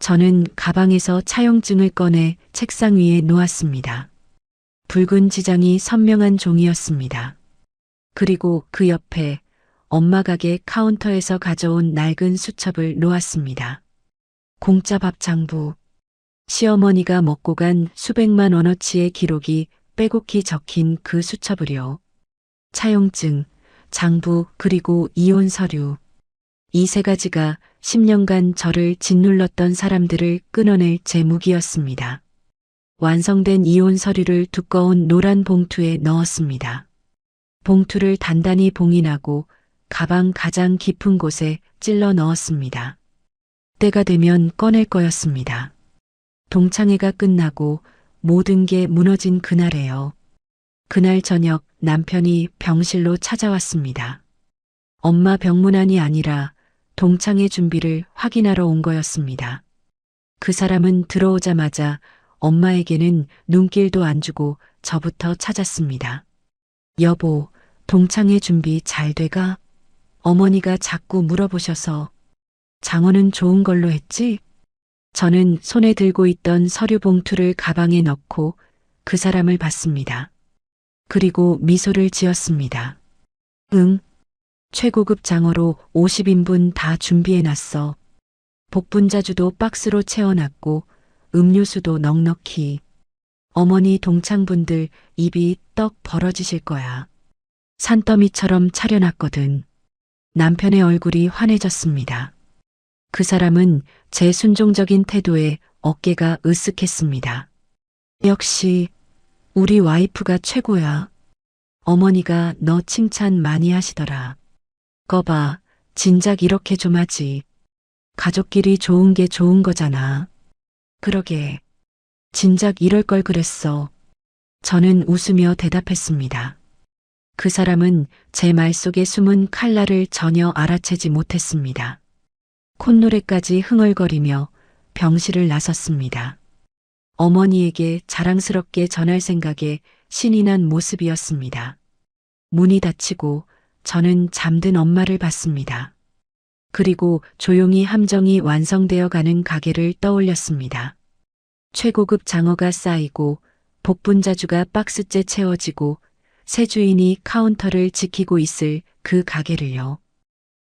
저는 가방에서 차용증을 꺼내 책상 위에 놓았습니다. 붉은 지장이 선명한 종이였습니다. 그리고 그 옆에 엄마 가게 카운터에서 가져온 낡은 수첩을 놓았습니다. 공짜 밥 장부. 시어머니가 먹고 간 수백만 원어치의 기록이 빼곡히 적힌 그 수첩을요. 차용증, 장부, 그리고 이혼 서류. 이 세 가지가 10년간 저를 짓눌렀던 사람들을 끊어낼 제 무기였습니다. 완성된 이혼 서류를 두꺼운 노란 봉투에 넣었습니다. 봉투를 단단히 봉인하고 가방 가장 깊은 곳에 찔러 넣었습니다. 때가 되면 꺼낼 거였습니다. 동창회가 끝나고 모든 게 무너진 그날에요. 그날 저녁 남편이 병실로 찾아왔습니다. 엄마 병문안이 아니라 동창회 준비를 확인하러 온 거였습니다. 그 사람은 들어오자마자 엄마에게는 눈길도 안 주고 저부터 찾았습니다. 여보, 동창회 준비 잘 돼가? 어머니가 자꾸 물어보셔서. 장어는 좋은 걸로 했지? 저는 손에 들고 있던 서류 봉투를 가방에 넣고 그 사람을 봤습니다. 그리고 미소를 지었습니다. 응. 최고급 장어로 50인분 다 준비해놨어. 복분자주도 박스로 채워놨고 음료수도 넉넉히. 어머니 동창분들 입이 떡 벌어지실 거야. 산더미처럼 차려놨거든. 남편의 얼굴이 환해졌습니다. 그 사람은 제 순종적인 태도에 어깨가 으쓱했습니다. 역시 우리 와이프가 최고야. 어머니가 너 칭찬 많이 하시더라. 거봐, 진작 이렇게 좀 하지. 가족끼리 좋은 게 좋은 거잖아. 그러게. 진작 이럴 걸 그랬어. 저는 웃으며 대답했습니다. 그 사람은 제 말 속에 숨은 칼날을 전혀 알아채지 못했습니다. 콧노래까지 흥얼거리며 병실을 나섰습니다. 어머니에게 자랑스럽게 전할 생각에 신이 난 모습이었습니다. 문이 닫히고 저는 잠든 엄마를 봤습니다. 그리고 조용히 함정이 완성되어 가는 가게를 떠올렸습니다. 최고급 장어가 쌓이고 복분자주가 박스째 채워지고 새 주인이 카운터를 지키고 있을 그 가게를요.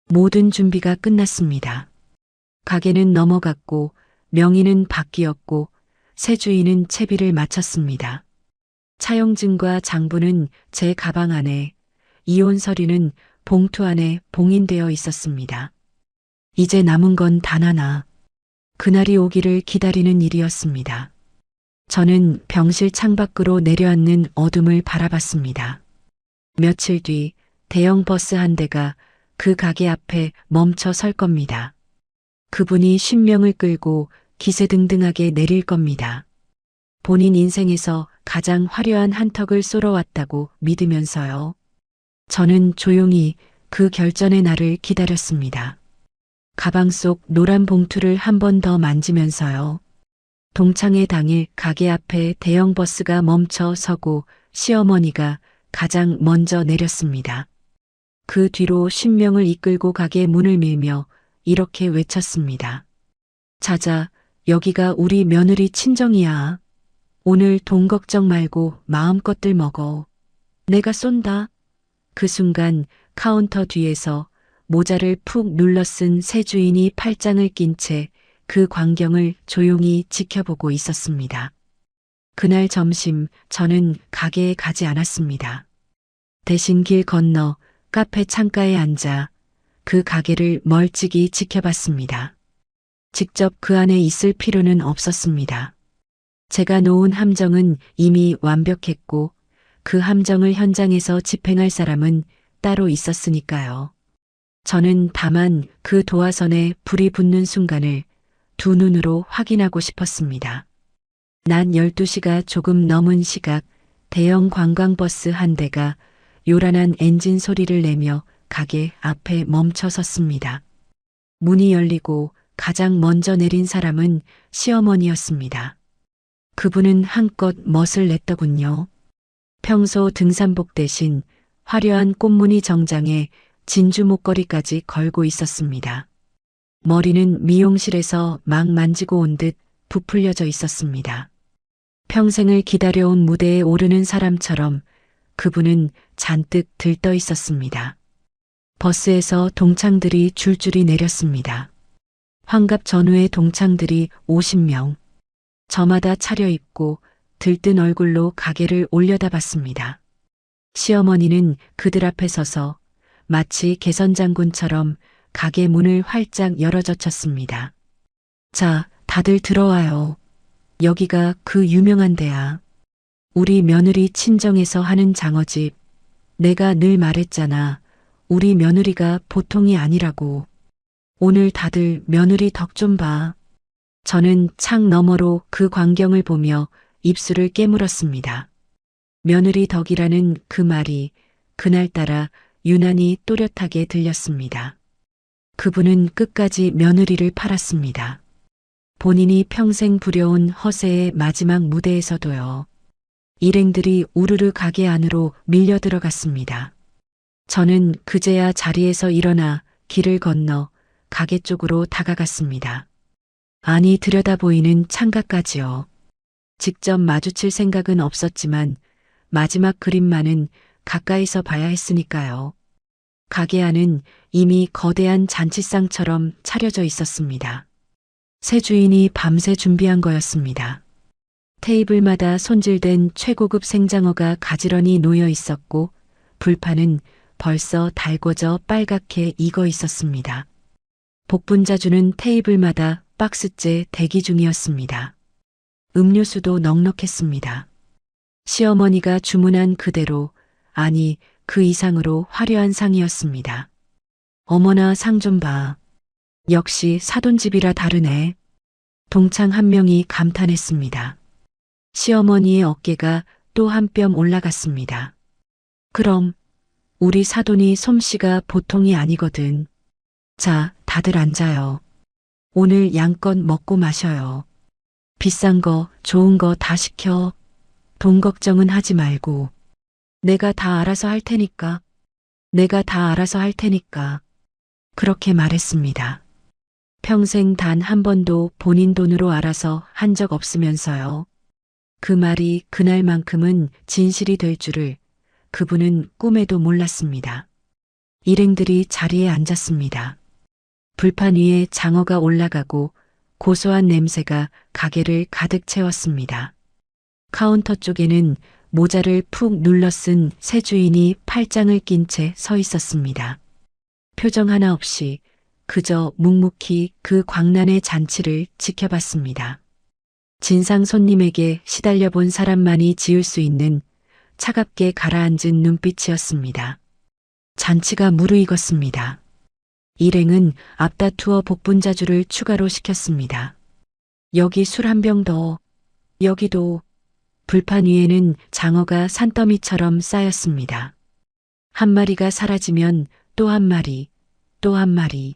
모든 준비가 끝났습니다. 가게는 넘어갔고 명의는 바뀌었고 새 주인은 채비를 마쳤습니다. 차용증과 장부는 제 가방 안에, 이혼 서류는 봉투 안에 봉인되어 있었습니다. 이제 남은 건 단 하나. 그날이 오기를 기다리는 일이었습니다. 저는 병실 창밖으로 내려앉는 어둠을 바라봤습니다. 며칠 뒤 대형 버스 한 대가 그 가게 앞에 멈춰 설 겁니다. 그분이 신명을 끌고 기세등등하게 내릴 겁니다. 본인 인생에서 가장 화려한 한턱을 쏘러왔다고 믿으면서요. 저는 조용히 그 결전의 날을 기다렸습니다. 가방 속 노란 봉투를 한 번 더 만지면서요. 동창회 당일 가게 앞에 대형 버스가 멈춰 서고 시어머니가 가장 먼저 내렸습니다. 그 뒤로 10명을 이끌고 가게 문을 밀며 이렇게 외쳤습니다. 자자, 여기가 우리 며느리 친정이야. 오늘 돈 걱정 말고 마음껏들 먹어. 내가 쏜다. 그 순간 카운터 뒤에서 모자를 푹 눌러 쓴 새 주인이 팔짱을 낀 채 그 광경을 조용히 지켜보고 있었습니다. 그날 점심 저는 가게에 가지 않았습니다. 대신 길 건너 카페 창가에 앉아 그 가게를 멀찍이 지켜봤습니다. 직접 그 안에 있을 필요는 없었습니다. 제가 놓은 함정은 이미 완벽했고 그 함정을 현장에서 집행할 사람은 따로 있었으니까요. 저는 다만 그 도화선에 불이 붙는 순간을 두 눈으로 확인하고 싶었습니다. 낮 12시가 조금 넘은 시각 대형 관광버스 한 대가 요란한 엔진 소리를 내며 가게 앞에 멈춰 섰습니다. 문이 열리고 가장 먼저 내린 사람은 시어머니였습니다. 그분은 한껏 멋을 냈더군요. 평소 등산복 대신 화려한 꽃무늬 정장에 진주 목걸이까지 걸고 있었습니다. 머리는 미용실에서 막 만지고 온 듯 부풀려져 있었습니다. 평생을 기다려온 무대에 오르는 사람처럼 그분은 잔뜩 들떠 있었습니다. 버스에서 동창들이 줄줄이 내렸습니다. 환갑 전후의 동창들이 50명. 저마다 차려입고 들뜬 얼굴로 가게를 올려다봤습니다. 시어머니는 그들 앞에 서서 마치 개선장군처럼 가게 문을 활짝 열어젖혔습니다. 자, 다들 들어와요. 여기가 그 유명한 데야. 우리 며느리 친정에서 하는 장어집. 내가 늘 말했잖아. 우리 며느리가 보통이 아니라고. 오늘 다들 며느리 덕 좀 봐. 저는 창 너머로 그 광경을 보며 입술을 깨물었습니다. 며느리 덕이라는 그 말이 그날따라 유난히 또렷하게 들렸습니다. 그분은 끝까지 며느리를 팔았습니다. 본인이 평생 부려온 허세의 마지막 무대에서도요. 일행들이 우르르 가게 안으로 밀려 들어갔습니다. 저는 그제야 자리에서 일어나 길을 건너 가게 쪽으로 다가갔습니다. 아니 들여다 보이는 창가까지요. 직접 마주칠 생각은 없었지만 마지막 그림만은 가까이서 봐야 했으니까요. 가게 안은 이미 거대한 잔치상처럼 차려져 있었습니다. 새 주인이 밤새 준비한 거였습니다. 테이블마다 손질된 최고급 생장어가 가지런히 놓여 있었고 불판은 벌써 달궈져 빨갛게 익어 있었습니다. 복분자주는 테이블마다 박스째 대기 중이었습니다. 음료수도 넉넉했습니다. 시어머니가 주문한 그대로, 아니 그 이상으로 화려한 상이었습니다. 어머나 상 좀 봐. 역시 사돈집이라 다르네. 동창 한 명이 감탄했습니다. 시어머니의 어깨가 또 한 뼘 올라갔습니다. 그럼 우리 사돈이 솜씨가 보통이 아니거든. 자, 다들 앉아요. 오늘 양껏 먹고 마셔요. 비싼 거, 좋은 거 다 시켜. 돈 걱정은 하지 말고. 내가 다 알아서 할 테니까. 내가 다 알아서 할 테니까. 그렇게 말했습니다. 평생 단 한 번도 본인 돈으로 알아서 한 적 없으면서요. 그 말이 그날만큼은 진실이 될 줄을 그분은 꿈에도 몰랐습니다. 일행들이 자리에 앉았습니다. 불판 위에 장어가 올라가고 고소한 냄새가 가게를 가득 채웠습니다. 카운터 쪽에는 모자를 푹 눌러 쓴 새 주인이 팔짱을 낀 채 서 있었습니다. 표정 하나 없이 그저 묵묵히 그 광란의 잔치를 지켜봤습니다. 진상 손님에게 시달려 본 사람만이 지을 수 있는 차갑게 가라앉은 눈빛이었습니다. 잔치가 무르익었습니다. 일행은 앞다투어 복분자주를 추가로 시켰습니다. 여기 술 한 병 더. 여기도. 불판 위에는 장어가 산더미처럼 쌓였습니다. 한 마리가 사라지면 또 한 마리, 또 한 마리.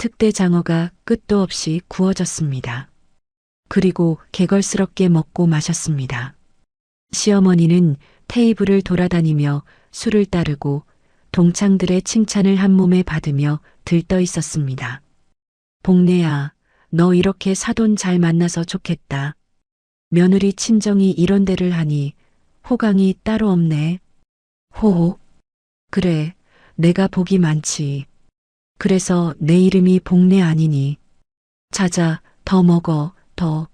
특대 장어가 끝도 없이 구워졌습니다. 그리고 개걸스럽게 먹고 마셨습니다. 시어머니는 테이블을 돌아다니며 술을 따르고 동창들의 칭찬을 한 몸에 받으며 들떠 있었습니다. 복내야, 너 이렇게 사돈 잘 만나서 좋겠다. 며느리 친정이 이런 데를 하니 호강이 따로 없네. 호호. 그래, 내가 복이 많지. 그래서 내 이름이 복내 아니니. 자자, 더 먹어, 더.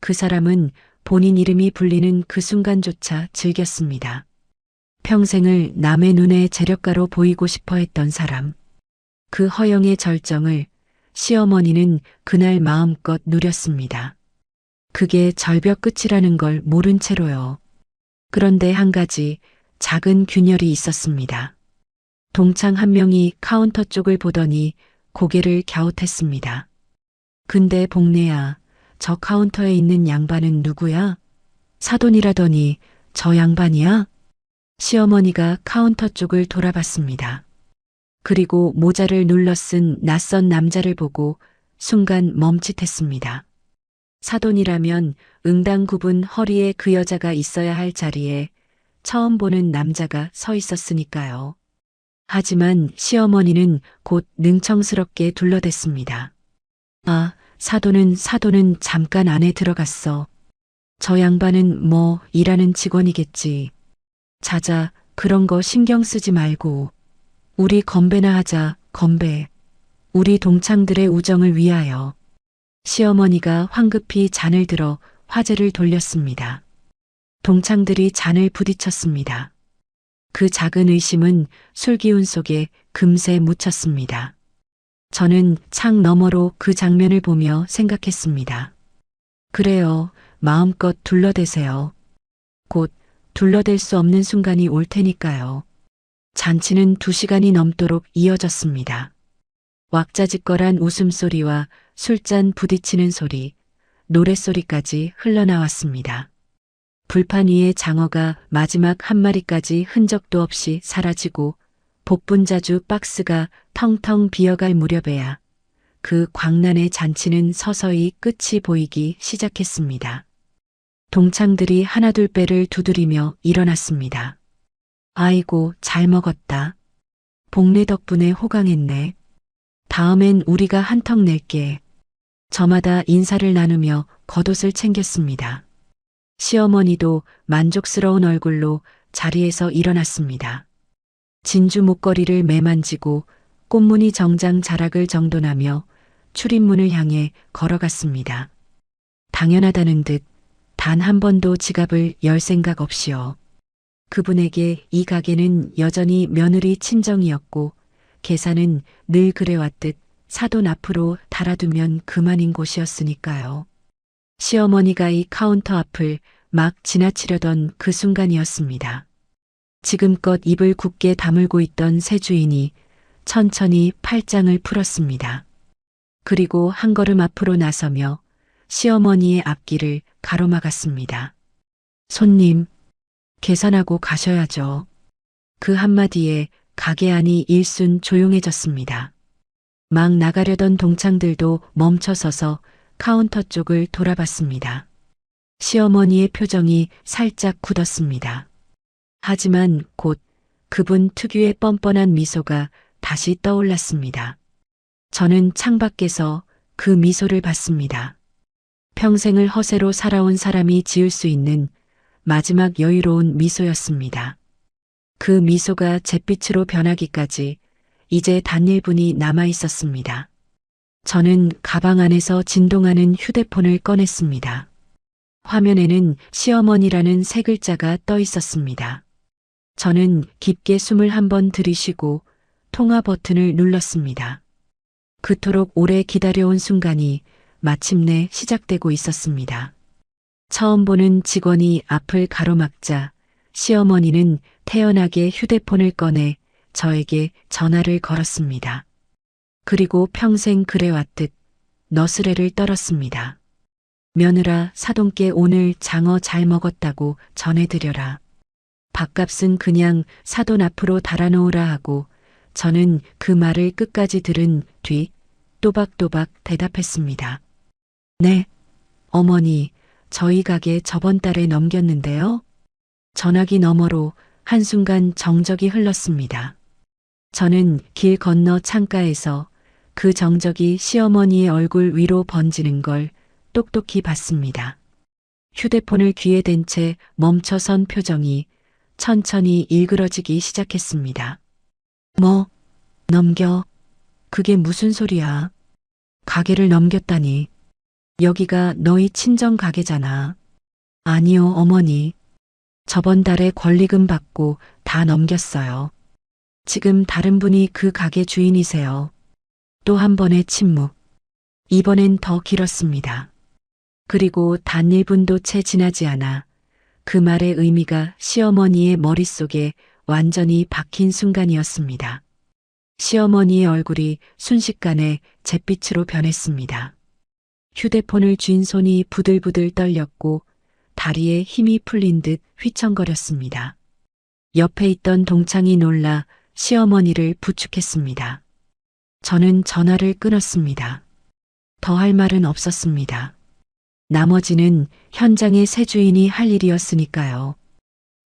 그 사람은 본인 이름이 불리는 그 순간조차 즐겼습니다. 평생을 남의 눈에 재력가로 보이고 싶어 했던 사람. 그 허영의 절정을 시어머니는 그날 마음껏 누렸습니다. 그게 절벽 끝이라는 걸 모른 채로요. 그런데 한 가지 작은 균열이 있었습니다. 동창 한 명이 카운터 쪽을 보더니 고개를 갸웃했습니다. 근데 복내야, 저 카운터에 있는 양반은 누구야? 사돈이라더니 저 양반이야? 시어머니가 카운터 쪽을 돌아봤습니다. 그리고 모자를 눌러 쓴 낯선 남자를 보고 순간 멈칫했습니다. 사돈이라면 응당 굽은 허리에 그 여자가 있어야 할 자리에 처음 보는 남자가 서 있었으니까요. 하지만 시어머니는 곧 능청스럽게 둘러댔습니다. 아, 사돈은 잠깐 안에 들어갔어. 저 양반은 뭐 일하는 직원이겠지. 자자, 그런 거 신경 쓰지 말고. 우리 건배나 하자, 건배. 우리 동창들의 우정을 위하여. 시어머니가 황급히 잔을 들어 화제를 돌렸습니다. 동창들이 잔을 부딪혔습니다. 그 작은 의심은 술기운 속에 금세 묻혔습니다. 저는 창 너머로 그 장면을 보며 생각했습니다. 그래요, 마음껏 둘러대세요. 곧 둘러댈 수 없는 순간이 올 테니까요. 잔치는 2시간이 넘도록 이어졌습니다. 왁자지껄한 웃음소리와 술잔 부딪히는 소리, 노랫소리까지 흘러나왔습니다. 불판 위에 장어가 마지막 한 마리까지 흔적도 없이 사라지고 복분자주 박스가 텅텅 비어갈 무렵에야 그 광란의 잔치는 서서히 끝이 보이기 시작했습니다. 동창들이 하나둘 배를 두드리며 일어났습니다. 아이고, 잘 먹었다. 복내 덕분에 호강했네. 다음엔 우리가 한턱 낼게. 저마다 인사를 나누며 겉옷을 챙겼습니다. 시어머니도 만족스러운 얼굴로 자리에서 일어났습니다. 진주 목걸이를 매만지고 꽃무늬 정장 자락을 정돈하며 출입문을 향해 걸어갔습니다. 당연하다는 듯 단 한 번도 지갑을 열 생각 없이요. 그분에게 이 가게는 여전히 며느리 친정이었고 계산은 늘 그래왔듯 사돈 앞으로 달아두면 그만인 곳이었으니까요. 시어머니가 이 카운터 앞을 막 지나치려던 그 순간이었습니다. 지금껏 입을 굳게 다물고 있던 새 주인이 천천히 팔짱을 풀었습니다. 그리고 한 걸음 앞으로 나서며 시어머니의 앞길을 가로막았습니다. 손님, 계산하고 가셔야죠. 그 한마디에 가게 안이 일순 조용해졌습니다. 막 나가려던 동창들도 멈춰서서 카운터 쪽을 돌아봤습니다. 시어머니의 표정이 살짝 굳었습니다. 하지만 곧 그분 특유의 뻔뻔한 미소가 다시 떠올랐습니다. 저는 창밖에서 그 미소를 봤습니다. 평생을 허세로 살아온 사람이 지을 수 있는 마지막 여유로운 미소였습니다. 그 미소가 잿빛으로 변하기까지 이제 단 1분이 남아 있었습니다. 저는 가방 안에서 진동하는 휴대폰을 꺼냈습니다. 화면에는 시어머니라는 세 글자가 떠 있었습니다. 저는 깊게 숨을 한번 들이쉬고 통화 버튼을 눌렀습니다. 그토록 오래 기다려온 순간이 마침내 시작되고 있었습니다. 처음 보는 직원이 앞을 가로막자 시어머니는 태연하게 휴대폰을 꺼내 저에게 전화를 걸었습니다. 그리고 평생 그래왔듯 너스레를 떨었습니다. 며느라, 사돈께 오늘 장어 잘 먹었다고 전해드려라. 밥값은 그냥 사돈 앞으로 달아놓으라 하고 저는 그 말을 끝까지 들은 뒤 또박또박 대답했습니다. 네, 어머니, 저희 가게 저번 달에 넘겼는데요. 전화기 너머로 한순간 정적이 흘렀습니다. 저는 길 건너 창가에서 그 정적이 시어머니의 얼굴 위로 번지는 걸 똑똑히 봤습니다. 휴대폰을 귀에 댄 채 멈춰선 표정이 천천히 일그러지기 시작했습니다. 뭐, 넘겨? 그게 무슨 소리야? 가게를 넘겼다니. 여기가 너희 친정 가게잖아. 아니요, 어머니. 저번 달에 권리금 받고 다 넘겼어요. 지금 다른 분이 그 가게 주인이세요. 또 한 번의 침묵. 이번엔 더 길었습니다. 그리고 단 1분도 채 지나지 않아 그 말의 의미가 시어머니의 머릿속에 완전히 박힌 순간이었습니다. 시어머니의 얼굴이 순식간에 잿빛으로 변했습니다. 휴대폰을 쥔 손이 부들부들 떨렸고 다리에 힘이 풀린 듯 휘청거렸습니다. 옆에 있던 동창이 놀라 시어머니를 부축했습니다. 저는 전화를 끊었습니다. 더 할 말은 없었습니다. 나머지는 현장의 새 주인이 할 일이었으니까요.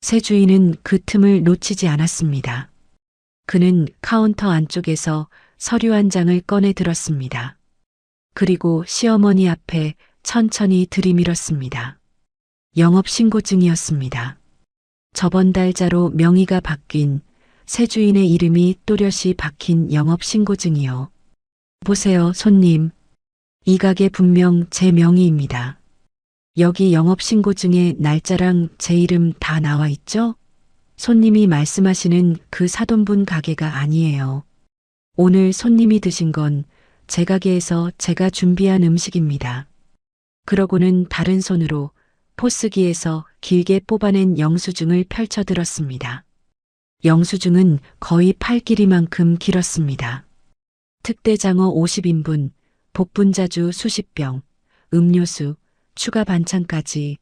새 주인은 그 틈을 놓치지 않았습니다. 그는 카운터 안쪽에서 서류 한 장을 꺼내 들었습니다. 그리고 시어머니 앞에 천천히 들이밀었습니다. 영업신고증이었습니다. 저번 달자로 명의가 바뀐 새 주인의 이름이 또렷이 박힌 영업신고증이요. 보세요, 손님. 이 가게 분명 제 명의입니다. 여기 영업신고증에 날짜랑 제 이름 다 나와 있죠? 손님이 말씀하시는 그 사돈분 가게가 아니에요. 오늘 손님이 드신 건 제 가게에서 제가 준비한 음식입니다. 그러고는 다른 손으로 포스기에서 길게 뽑아낸 영수증을 펼쳐들었습니다. 영수증은 거의 팔길이만큼 길었습니다. 특대장어 50인분, 복분자주 수십 병, 음료수, 추가 반찬까지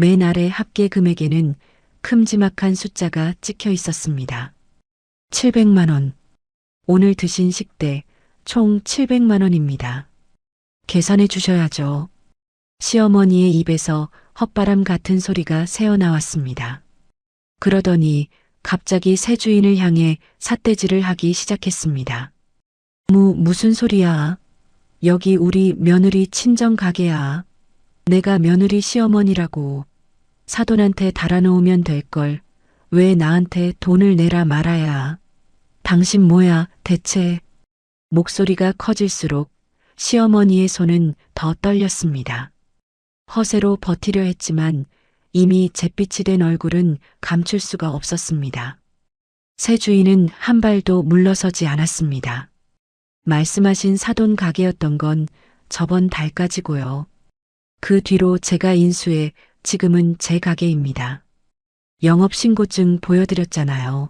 맨 아래 합계 금액에는 큼지막한 숫자가 찍혀 있었습니다. 700만 원. 오늘 드신 식대 총 700만 원입니다. 계산해 주셔야죠. 시어머니의 입에서 헛바람 같은 소리가 새어나왔습니다. 그러더니 갑자기 새 주인을 향해 삿대질을 하기 시작했습니다. 무슨 소리야? 여기 우리 며느리 친정 가게야. 내가 며느리 시어머니라고. 사돈한테 달아놓으면 될걸. 왜 나한테 돈을 내라 말아야. 당신 뭐야 대체. 목소리가 커질수록 시어머니의 손은 더 떨렸습니다. 허세로 버티려 했지만 이미 잿빛이 된 얼굴은 감출 수가 없었습니다. 새 주인은 한 발도 물러서지 않았습니다. 말씀하신 사돈 가게였던 건 저번 달까지고요. 그 뒤로 제가 인수해 지금은 제 가게입니다. 영업신고증 보여드렸잖아요.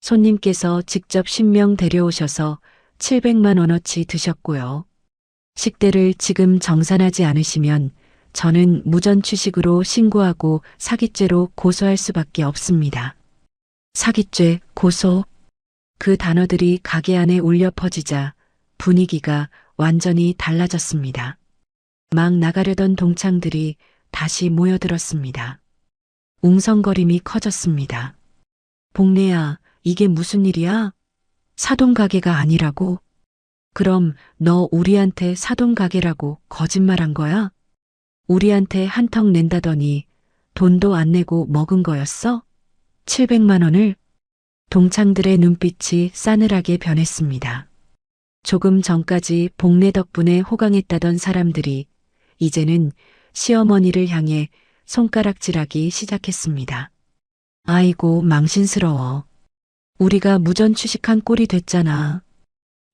손님께서 직접 신명 데려오셔서 700만 원어치 드셨고요. 식대를 지금 정산하지 않으시면 저는 무전취식으로 신고하고 사기죄로 고소할 수밖에 없습니다. 사기죄, 고소. 그 단어들이 가게 안에 울려 퍼지자 분위기가 완전히 달라졌습니다. 막 나가려던 동창들이 다시 모여들었습니다. 웅성거림이 커졌습니다. 복래야, 이게 무슨 일이야? 사돈 가게가 아니라고? 그럼 너 우리한테 사돈 가게라고 거짓말한 거야? 우리한테 한턱 낸다더니 돈도 안 내고 먹은 거였어? 700만 원을? 동창들의 눈빛이 싸늘하게 변했습니다. 조금 전까지 복래 덕분에 호강했다던 사람들이 이제는 시어머니를 향해 손가락질하기 시작했습니다. 아이고 망신스러워. 우리가 무전취식한 꼴이 됐잖아.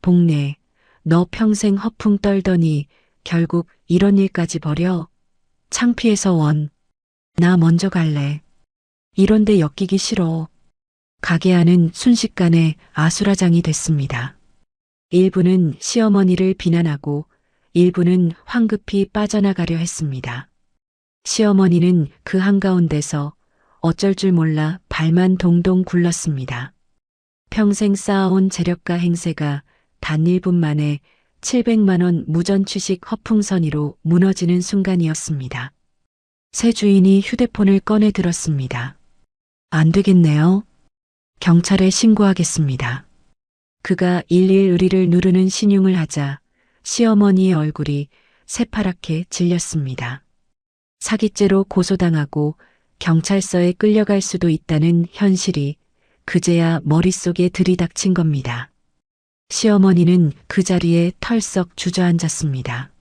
복래, 너 평생 허풍 떨더니 결국 이런 일까지 벌여. 창피해서 원. 나 먼저 갈래. 이런데 엮이기 싫어. 가게 안은 순식간에 아수라장이 됐습니다. 일부는 시어머니를 비난하고 일부는 황급히 빠져나가려 했습니다. 시어머니는 그 한가운데서 어쩔 줄 몰라 발만 동동 굴렀습니다. 평생 쌓아온 재력과 행세가 단 1분 만에 700만 원 무전취식 허풍선이로 무너지는 순간이었습니다. 새 주인이 휴대폰을 꺼내 들었습니다. 안 되겠네요. 경찰에 신고하겠습니다. 그가 111 의리를 누르는 신용을 하자 시어머니의 얼굴이 새파랗게 질렸습니다. 사기죄로 고소당하고 경찰서에 끌려갈 수도 있다는 현실이 그제야 머릿속에 들이닥친 겁니다. 시어머니는 그 자리에 털썩 주저앉았습니다.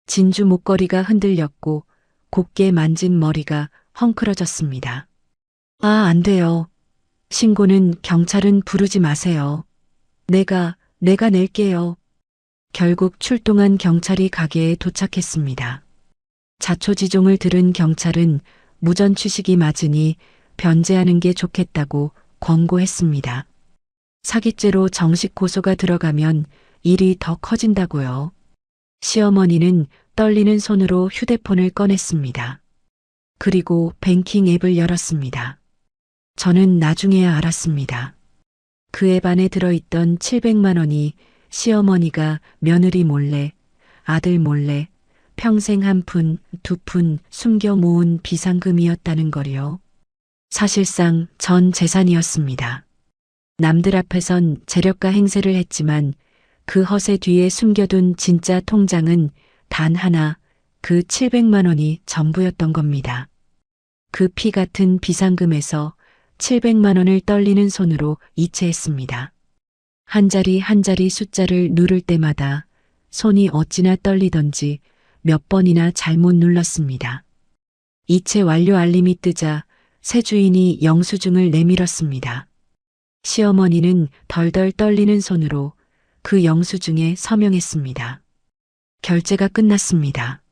진주 목걸이가 흔들렸고 곱게 만진 머리가 헝클어졌습니다. 아, 안 돼요. 신고는 경찰은 부르지 마세요. 내가 낼게요. 결국 출동한 경찰이 가게에 도착했습니다. 자초지종을 들은 경찰은 무전취식이 맞으니 변제하는 게 좋겠다고 권고했습니다. 사기죄로 정식 고소가 들어가면 일이 더 커진다고요. 시어머니는 떨리는 손으로 휴대폰을 꺼냈습니다. 그리고 뱅킹 앱을 열었습니다. 저는 나중에야 알았습니다. 그 앱 안에 들어있던 700만 원이 시어머니가 며느리 몰래, 아들 몰래 평생 한 푼, 두 푼 숨겨 모은 비상금이었다는 거요. 사실상 전 재산이었습니다. 남들 앞에선 재력가 행세를 했지만 그 허세 뒤에 숨겨둔 진짜 통장은 단 하나, 그 700만 원이 전부였던 겁니다. 그 피 같은 비상금에서 700만 원을 떨리는 손으로 이체했습니다. 한 자리 한 자리 숫자를 누를 때마다 손이 어찌나 떨리던지 몇 번이나 잘못 눌렀습니다. 이체 완료 알림이 뜨자 새 주인이 영수증을 내밀었습니다. 시어머니는 덜덜 떨리는 손으로 그 영수증에 서명했습니다. 결제가 끝났습니다.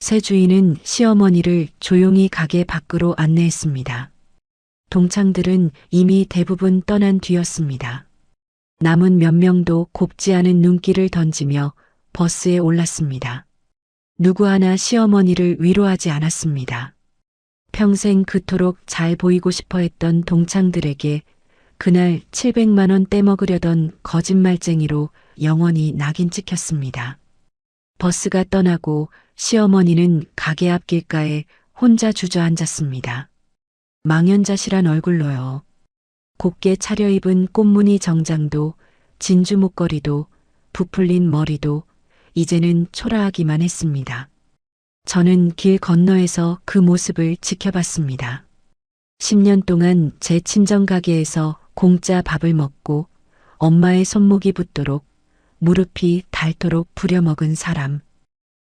새 주인은 시어머니를 조용히 가게 밖으로 안내했습니다. 동창들은 이미 대부분 떠난 뒤였습니다. 남은 몇 명도 곱지 않은 눈길을 던지며 버스에 올랐습니다. 누구 하나 시어머니를 위로하지 않았습니다. 평생 그토록 잘 보이고 싶어 했던 동창들에게 그날 700만 원 떼먹으려던 거짓말쟁이로 영원히 낙인 찍혔습니다. 버스가 떠나고 시어머니는 가게 앞 길가에 혼자 주저앉았습니다. 망연자실한 얼굴로요. 곱게 차려입은 꽃무늬 정장도 진주 목걸이도 부풀린 머리도 이제는 초라하기만 했습니다. 저는 길 건너에서 그 모습을 지켜봤습니다. 10년 동안 제 친정 가게에서 공짜 밥을 먹고 엄마의 손목이 붓도록 무릎이 닳도록 부려먹은 사람.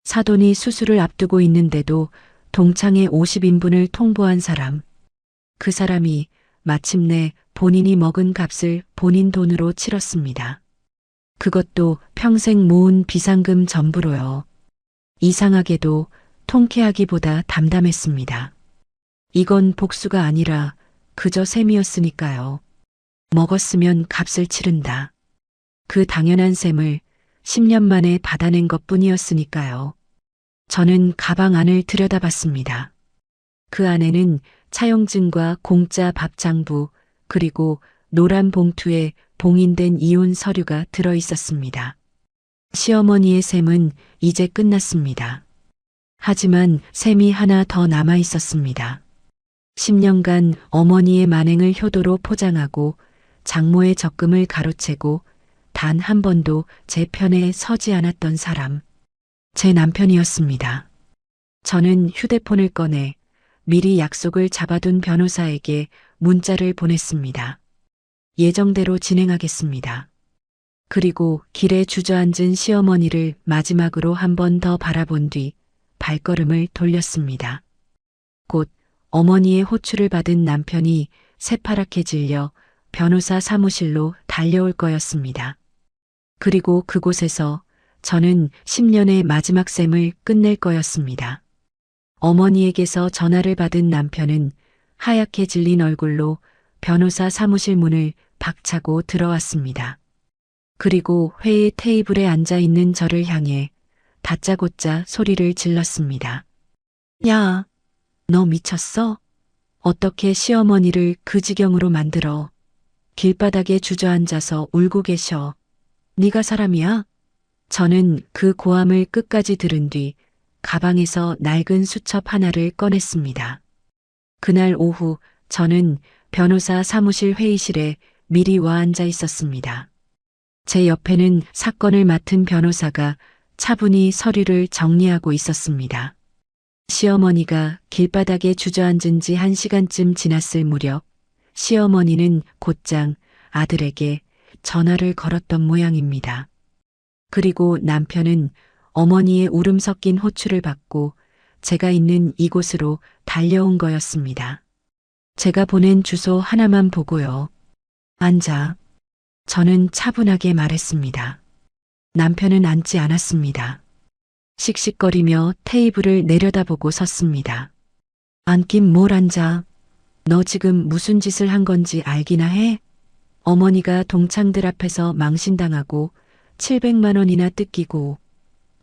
사돈이 수술을 앞두고 있는데도 동창회 50인분을 통보한 사람. 그 사람이 마침내 본인이 먹은 값을 본인 돈으로 치렀습니다. 그것도 평생 모은 비상금 전부로요. 이상하게도 통쾌하기보다 담담했습니다. 이건 복수가 아니라 그저 셈이었으니까요. 먹었으면 값을 치른다. 그 당연한 셈을 10년 만에 받아낸 것뿐이었으니까요. 저는 가방 안을 들여다봤습니다. 그 안에는 차용증과 공짜 밥 장부 그리고 노란 봉투에 봉인된 이혼 서류가 들어 있었습니다. 시어머니의 셈은 이제 끝났습니다. 하지만 셈이 하나 더 남아 있었습니다. 10년간 어머니의 만행을 효도로 포장하고 장모의 적금을 가로채고 단 한 번도 제 편에 서지 않았던 사람. 제 남편이었습니다. 저는 휴대폰을 꺼내 미리 약속을 잡아둔 변호사에게 문자를 보냈습니다. 예정대로 진행하겠습니다. 그리고 길에 주저앉은 시어머니를 마지막으로 한 번 더 바라본 뒤 발걸음을 돌렸습니다. 곧 어머니의 호출을 받은 남편이 새파랗게 질려 변호사 사무실로 달려올 거였습니다. 그리고 그곳에서 저는 10년의 마지막 셈을 끝낼 거였습니다. 어머니에게서 전화를 받은 남편은 하얗게 질린 얼굴로 변호사 사무실 문을 박차고 들어왔습니다. 그리고 회의 테이블에 앉아 있는 저를 향해 다짜고짜 소리를 질렀습니다. 야, 너 미쳤어? 어떻게 시어머니를 그 지경으로 만들어? 길바닥에 주저앉아서 울고 계셔. 네가 사람이야? 저는 그 고함을 끝까지 들은 뒤 가방에서 낡은 수첩 하나를 꺼냈습니다. 그날 오후 저는 변호사 사무실 회의실에 미리 와 앉아 있었습니다. 제 옆에는 사건을 맡은 변호사가 차분히 서류를 정리하고 있었습니다. 시어머니가 길바닥에 주저앉은 지 1시간쯤 지났을 무렵 시어머니는 곧장 아들에게 전화를 걸었던 모양입니다. 그리고 남편은 어머니의 울음 섞인 호출을 받고 제가 있는 이곳으로 달려온 거였습니다. 제가 보낸 주소 하나만 보고요. 앉아. 저는 차분하게 말했습니다. 남편은 앉지 않았습니다. 씩씩거리며 테이블을 내려다보고 섰습니다. 앉긴 뭘 앉아. 너 지금 무슨 짓을 한 건지 알기나 해? 어머니가 동창들 앞에서 망신당하고 700만 원이나 뜯기고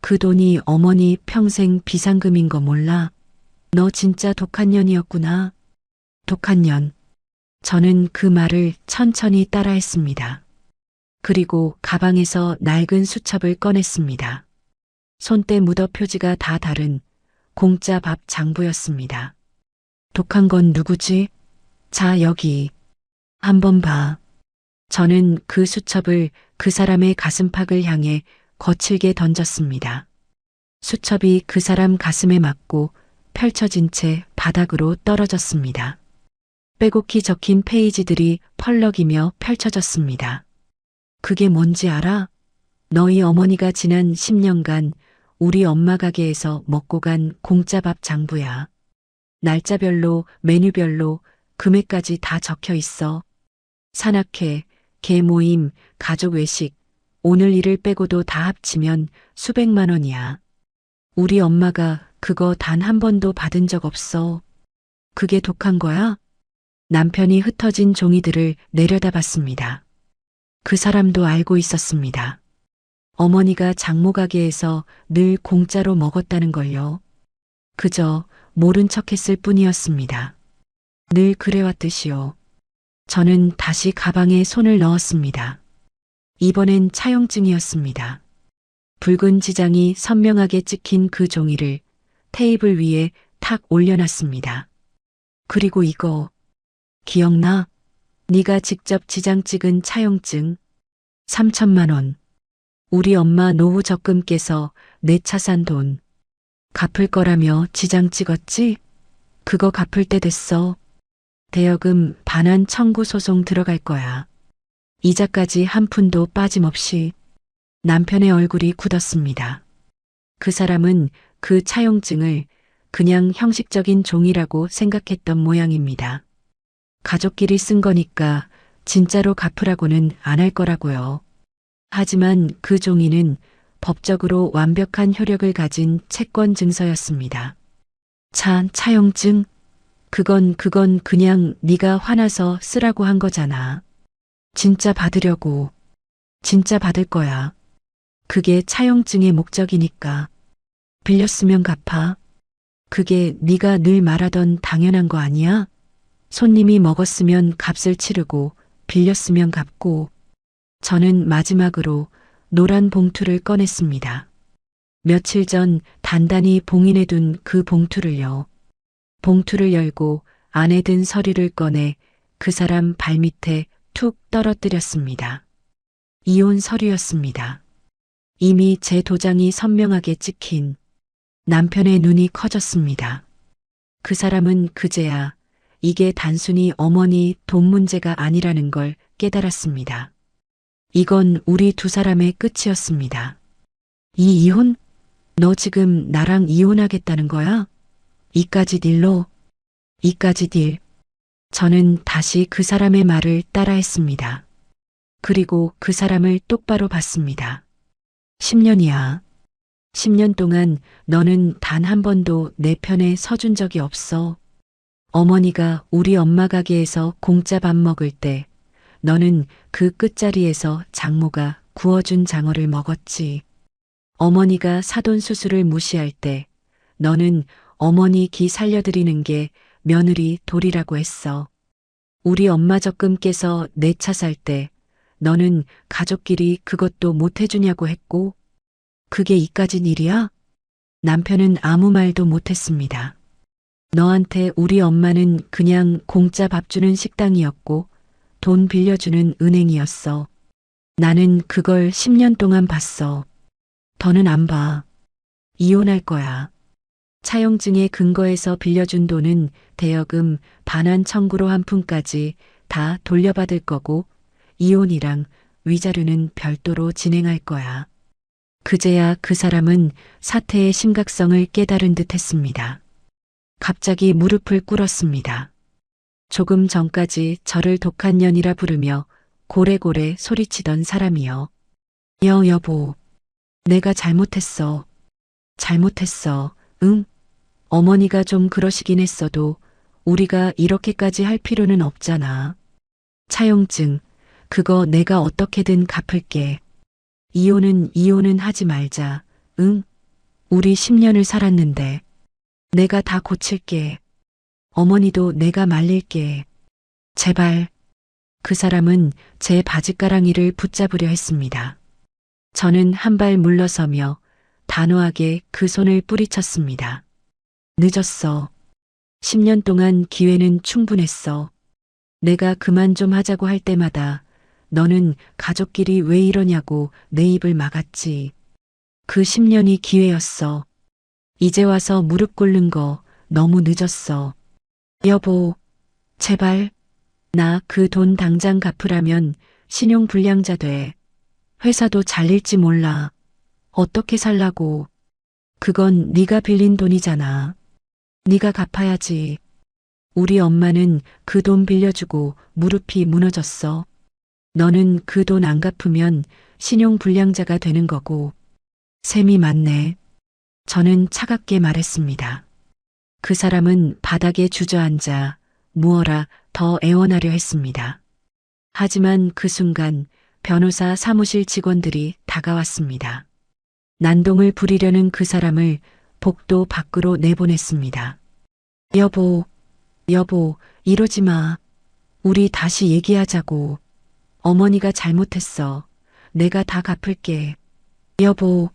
그 돈이 어머니 평생 비상금인 거 몰라? 너 진짜 독한 년이었구나. 독한 년. 저는 그 말을 천천히 따라했습니다. 그리고 가방에서 낡은 수첩을 꺼냈습니다. 손때 무더 표지가 다 다른 공짜 밥 장부였습니다. 독한 건 누구지? 자, 여기. 한번 봐. 저는 그 수첩을 그 사람의 가슴팍을 향해 거칠게 던졌습니다. 수첩이 그 사람 가슴에 맞고 펼쳐진 채 바닥으로 떨어졌습니다. 빼곡히 적힌 페이지들이 펄럭이며 펼쳐졌습니다. 그게 뭔지 알아? 너희 어머니가 지난 10년간 우리 엄마 가게에서 먹고 간 공짜밥 장부야. 날짜별로, 메뉴별로, 금액까지 다 적혀 있어. 산악회, 개모임, 가족 외식, 오늘 일을 빼고도 다 합치면 수백만 원이야. 우리 엄마가 그거 단 한 번도 받은 적 없어. 그게 독한 거야? 남편이 흩어진 종이들을 내려다봤습니다. 그 사람도 알고 있었습니다. 어머니가 장모 가게에서 늘 공짜로 먹었다는 걸요. 그저 모른 척했을 뿐이었습니다. 늘 그래왔듯이요. 저는 다시 가방에 손을 넣었습니다. 이번엔 차용증이었습니다. 붉은 지장이 선명하게 찍힌 그 종이를 테이블 위에 탁 올려놨습니다. 그리고 이거 기억나? 네가 직접 지장 찍은 차용증 3천만 원. 우리 엄마 노후 적금 깨서 내 차 산 돈. 갚을 거라며 지장 찍었지? 그거 갚을 때 됐어. 대여금 반환 청구 소송 들어갈 거야. 이자까지 한 푼도 빠짐없이. 남편의 얼굴이 굳었습니다. 그 사람은 그 차용증을 그냥 형식적인 종이라고 생각했던 모양입니다. 가족끼리 쓴 거니까 진짜로 갚으라고는 안 할 거라고요. 하지만 그 종이는 법적으로 완벽한 효력을 가진 채권 증서였습니다. 차용증? 그건 그냥 네가 화나서 쓰라고 한 거잖아. 진짜 받으려고. 진짜 받을 거야. 그게 차용증의 목적이니까. 빌렸으면 갚아. 그게 네가 늘 말하던 당연한 거 아니야? 손님이 먹었으면 값을 치르고 빌렸으면 갚고. 저는 마지막으로 노란 봉투를 꺼냈습니다. 며칠 전 단단히 봉인해둔 그 봉투를요. 봉투를 열고 안에 든 서류를 꺼내 그 사람 발밑에 툭 떨어뜨렸습니다. 이혼 서류였습니다. 이미 제 도장이 선명하게 찍힌. 남편의 눈이 커졌습니다. 그 사람은 그제야 이게 단순히 어머니 돈 문제가 아니라는 걸 깨달았습니다. 이건 우리 두 사람의 끝이었습니다. 이 이혼? 너 지금 나랑 이혼하겠다는 거야? 이까지 딜로? 이까지 딜. 저는 다시 그 사람의 말을 따라했습니다. 그리고 그 사람을 똑바로 봤습니다. 10년이야. 10년 동안 너는 단 한 번도 내 편에 서준 적이 없어. 어머니가 우리 엄마 가게에서 공짜 밥 먹을 때 너는 그 끝자리에서 장모가 구워준 장어를 먹었지. 어머니가 사돈 수술을 무시할 때 너는 어머니 기 살려드리는 게 며느리 도리라고 했어. 우리 엄마 적금 깨서 내 차 살 때 너는 가족끼리 그것도 못 해주냐고 했고, 그게 이까진 일이야? 남편은 아무 말도 못했습니다. 너한테 우리 엄마는 그냥 공짜 밥 주는 식당이었고 돈 빌려주는 은행이었어. 나는 그걸 10년 동안 봤어. 더는 안 봐. 이혼할 거야. 차용증의 근거에서 빌려준 돈은 대여금, 반환 청구로 한 푼까지 다 돌려받을 거고 이혼이랑 위자료는 별도로 진행할 거야. 그제야 그 사람은 사태의 심각성을 깨달은 듯 했습니다. 갑자기 무릎을 꿇었습니다. 조금 전까지 저를 독한 년이라 부르며 고래고래 소리치던 사람이요. 여보, 내가 잘못했어. 잘못했어. 응? 어머니가 좀 그러시긴 했어도 우리가 이렇게까지 할 필요는 없잖아. 차용증, 그거 내가 어떻게든 갚을게. 이혼은 하지 말자. 응? 우리 10년을 살았는데. 내가 다 고칠게. 어머니도 내가 말릴게. 제발. 그 사람은 제 바짓가랑이를 붙잡으려 했습니다. 저는 한 발 물러서며 단호하게 그 손을 뿌리쳤습니다. 늦었어. 10년 동안 기회는 충분했어. 내가 그만 좀 하자고 할 때마다 너는 가족끼리 왜 이러냐고 내 입을 막았지. 그 10년이 기회였어. 이제 와서 무릎 꿇는 거 너무 늦었어. 여보, 제발. 나 그 돈 당장 갚으라면 신용불량자 돼. 회사도 잘릴지 몰라. 어떻게 살라고. 그건 네가 빌린 돈이잖아. 네가 갚아야지. 우리 엄마는 그 돈 빌려주고 무릎이 무너졌어. 너는 그 돈 안 갚으면 신용불량자가 되는 거고. 셈이 맞네. 저는 차갑게 말했습니다. 그 사람은 바닥에 주저앉아 무어라 더 애원하려 했습니다. 하지만 그 순간 변호사 사무실 직원들이 다가왔습니다. 난동을 부리려는 그 사람을 복도 밖으로 내보냈습니다. 여보, 이러지 마. 우리 다시 얘기하자고. 어머니가 잘못했어. 내가 다 갚을게. 여보.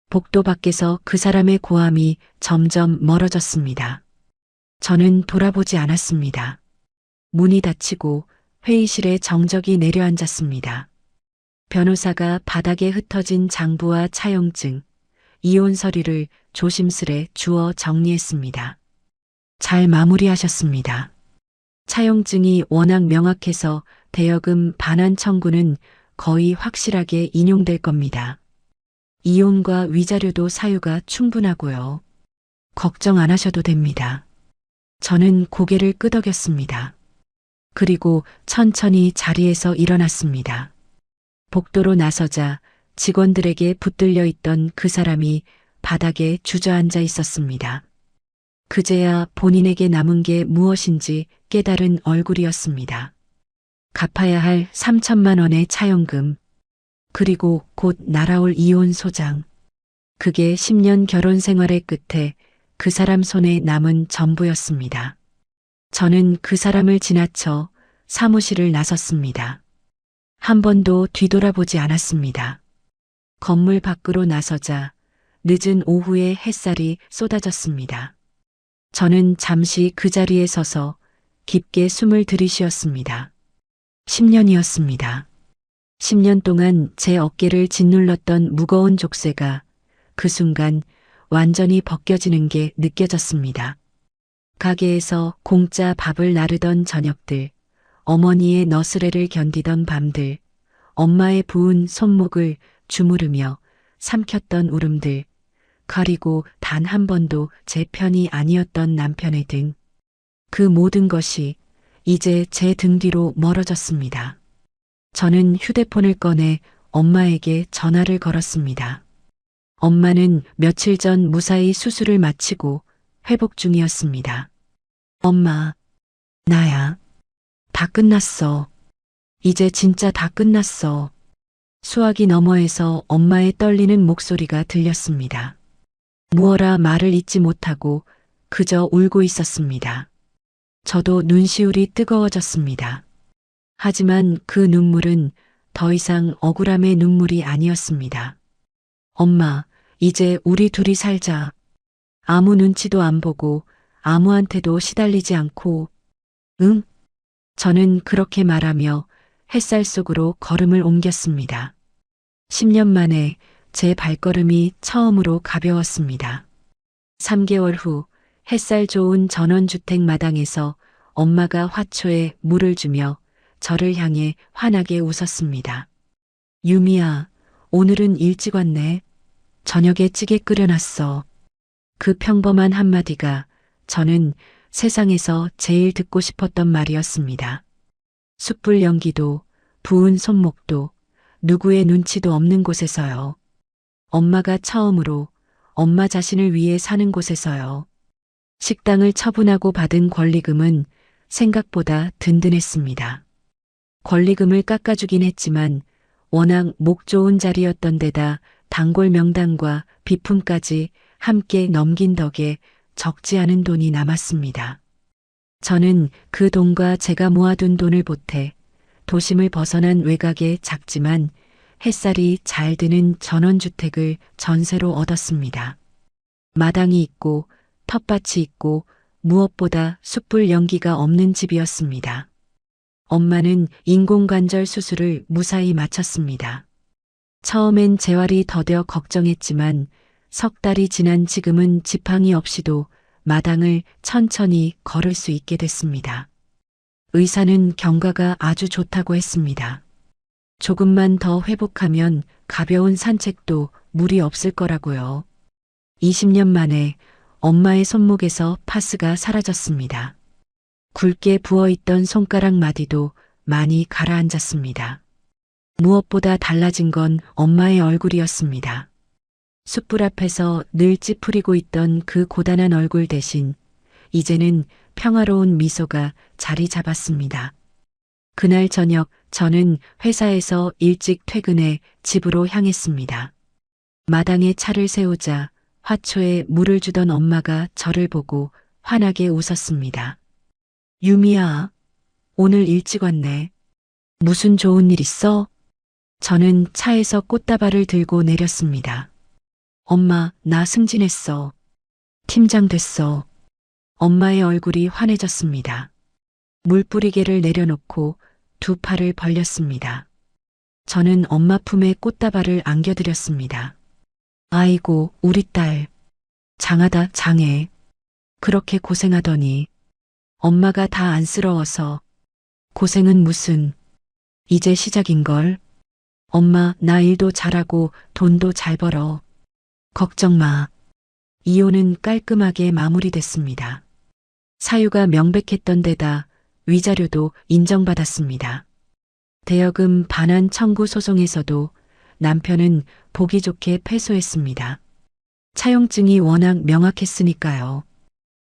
복도 밖에서 그 사람의 고함이 점점 멀어졌습니다. 저는 돌아보지 않았습니다. 문이 닫히고 회의실에 정적이 내려앉았습니다. 변호사가 바닥에 흩어진 장부와 차용증, 이혼 서류를 조심스레 주워 정리했습니다. 잘 마무리하셨습니다. 차용증이 워낙 명확해서 대여금 반환 청구는 거의 확실하게 인용될 겁니다. 이혼과 위자료도 사유가 충분하고요. 걱정 안 하셔도 됩니다. 저는 고개를 끄덕였습니다. 그리고 천천히 자리에서 일어났습니다. 복도로 나서자 직원들에게 붙들려 있던 그 사람이 바닥에 주저앉아 있었습니다. 그제야 본인에게 남은 게 무엇인지 깨달은 얼굴이었습니다. 갚아야 할 3천만 원의 차용금, 그리고 곧 날아올 이혼 소장. 그게 10년 결혼 생활의 끝에 그 사람 손에 남은 전부였습니다. 저는 그 사람을 지나쳐 사무실을 나섰습니다. 한 번도 뒤돌아보지 않았습니다. 건물 밖으로 나서자 늦은 오후에 햇살이 쏟아졌습니다. 저는 잠시 그 자리에 서서 깊게 숨을 들이쉬었습니다. 10년이었습니다. 10년 동안 제 어깨를 짓눌렀던 무거운 족쇄가 그 순간 완전히 벗겨지는 게 느껴졌습니다. 가게에서 공짜 밥을 나르던 저녁들, 어머니의 너스레를 견디던 밤들, 엄마의 부은 손목을 주무르며 삼켰던 울음들, 그리고 단 한 번도 제 편이 아니었던 남편의 등, 그 모든 것이 이제 제 등 뒤로 멀어졌습니다. 저는 휴대폰을 꺼내 엄마에게 전화를 걸었습니다. 엄마는 며칠 전 무사히 수술을 마치고 회복 중이었습니다. 엄마, 나야. 다 끝났어. 이제 진짜 다 끝났어. 수화기 너머에서 엄마의 떨리는 목소리가 들렸습니다. 무어라 말을 잇지 못하고 그저 울고 있었습니다. 저도 눈시울이 뜨거워졌습니다. 하지만 그 눈물은 더 이상 억울함의 눈물이 아니었습니다. 엄마, 이제 우리 둘이 살자. 아무 눈치도 안 보고 아무한테도 시달리지 않고. 응? 저는 그렇게 말하며 햇살 속으로 걸음을 옮겼습니다. 10년 만에 제 발걸음이 처음으로 가벼웠습니다. 3개월 후 햇살 좋은 전원주택 마당에서 엄마가 화초에 물을 주며 저를 향해 환하게 웃었습니다. 유미야, 오늘은 일찍 왔네. 저녁에 찌개 끓여놨어. 그 평범한 한마디가 저는 세상에서 제일 듣고 싶었던 말이었습니다. 숯불 연기도 부은 손목도 누구의 눈치도 없는 곳에서요. 엄마가 처음으로 엄마 자신을 위해 사는 곳에서요. 식당을 처분하고 받은 권리금은 생각보다 든든했습니다. 권리금을 깎아주긴 했지만 워낙 목 좋은 자리였던 데다 단골 명단과 비품까지 함께 넘긴 덕에 적지 않은 돈이 남았습니다. 저는 그 돈과 제가 모아둔 돈을 보태 도심을 벗어난 외곽의 작지만 햇살이 잘 드는 전원주택을 전세로 얻었습니다. 마당이 있고 텃밭이 있고 무엇보다 숯불 연기가 없는 집이었습니다. 엄마는 인공관절 수술을 무사히 마쳤습니다. 처음엔 재활이 더뎌 걱정했지만 석 달이 지난 지금은 지팡이 없이도 마당을 천천히 걸을 수 있게 됐습니다. 의사는 경과가 아주 좋다고 했습니다. 조금만 더 회복하면 가벼운 산책도 무리 없을 거라고요. 20년 만에 엄마의 손목에서 파스가 사라졌습니다. 굵게 부어있던 손가락 마디도 많이 가라앉았습니다. 무엇보다 달라진 건 엄마의 얼굴이었습니다. 숯불 앞에서 늘 찌푸리고 있던 그 고단한 얼굴 대신 이제는 평화로운 미소가 자리 잡았습니다. 그날 저녁 저는 회사에서 일찍 퇴근해 집으로 향했습니다. 마당에 차를 세우자 화초에 물을 주던 엄마가 저를 보고 환하게 웃었습니다. 유미야, 오늘 일찍 왔네. 무슨 좋은 일 있어? 저는 차에서 꽃다발을 들고 내렸습니다. 엄마, 나 승진했어. 팀장 됐어. 엄마의 얼굴이 환해졌습니다. 물뿌리개를 내려놓고 두 팔을 벌렸습니다. 저는 엄마 품에 꽃다발을 안겨드렸습니다. 아이고, 우리 딸. 장하다, 장해. 그렇게 고생하더니 엄마가 다 안쓰러워서 고생은 무슨, 이제 시작인걸. 엄마, 나 일도 잘하고 돈도 잘 벌어. 걱정 마. 이혼은 깔끔하게 마무리됐습니다. 사유가 명백했던 데다 위자료도 인정받았습니다. 대여금 반환 청구 소송에서도 남편은 보기 좋게 패소했습니다. 차용증이 워낙 명확했으니까요.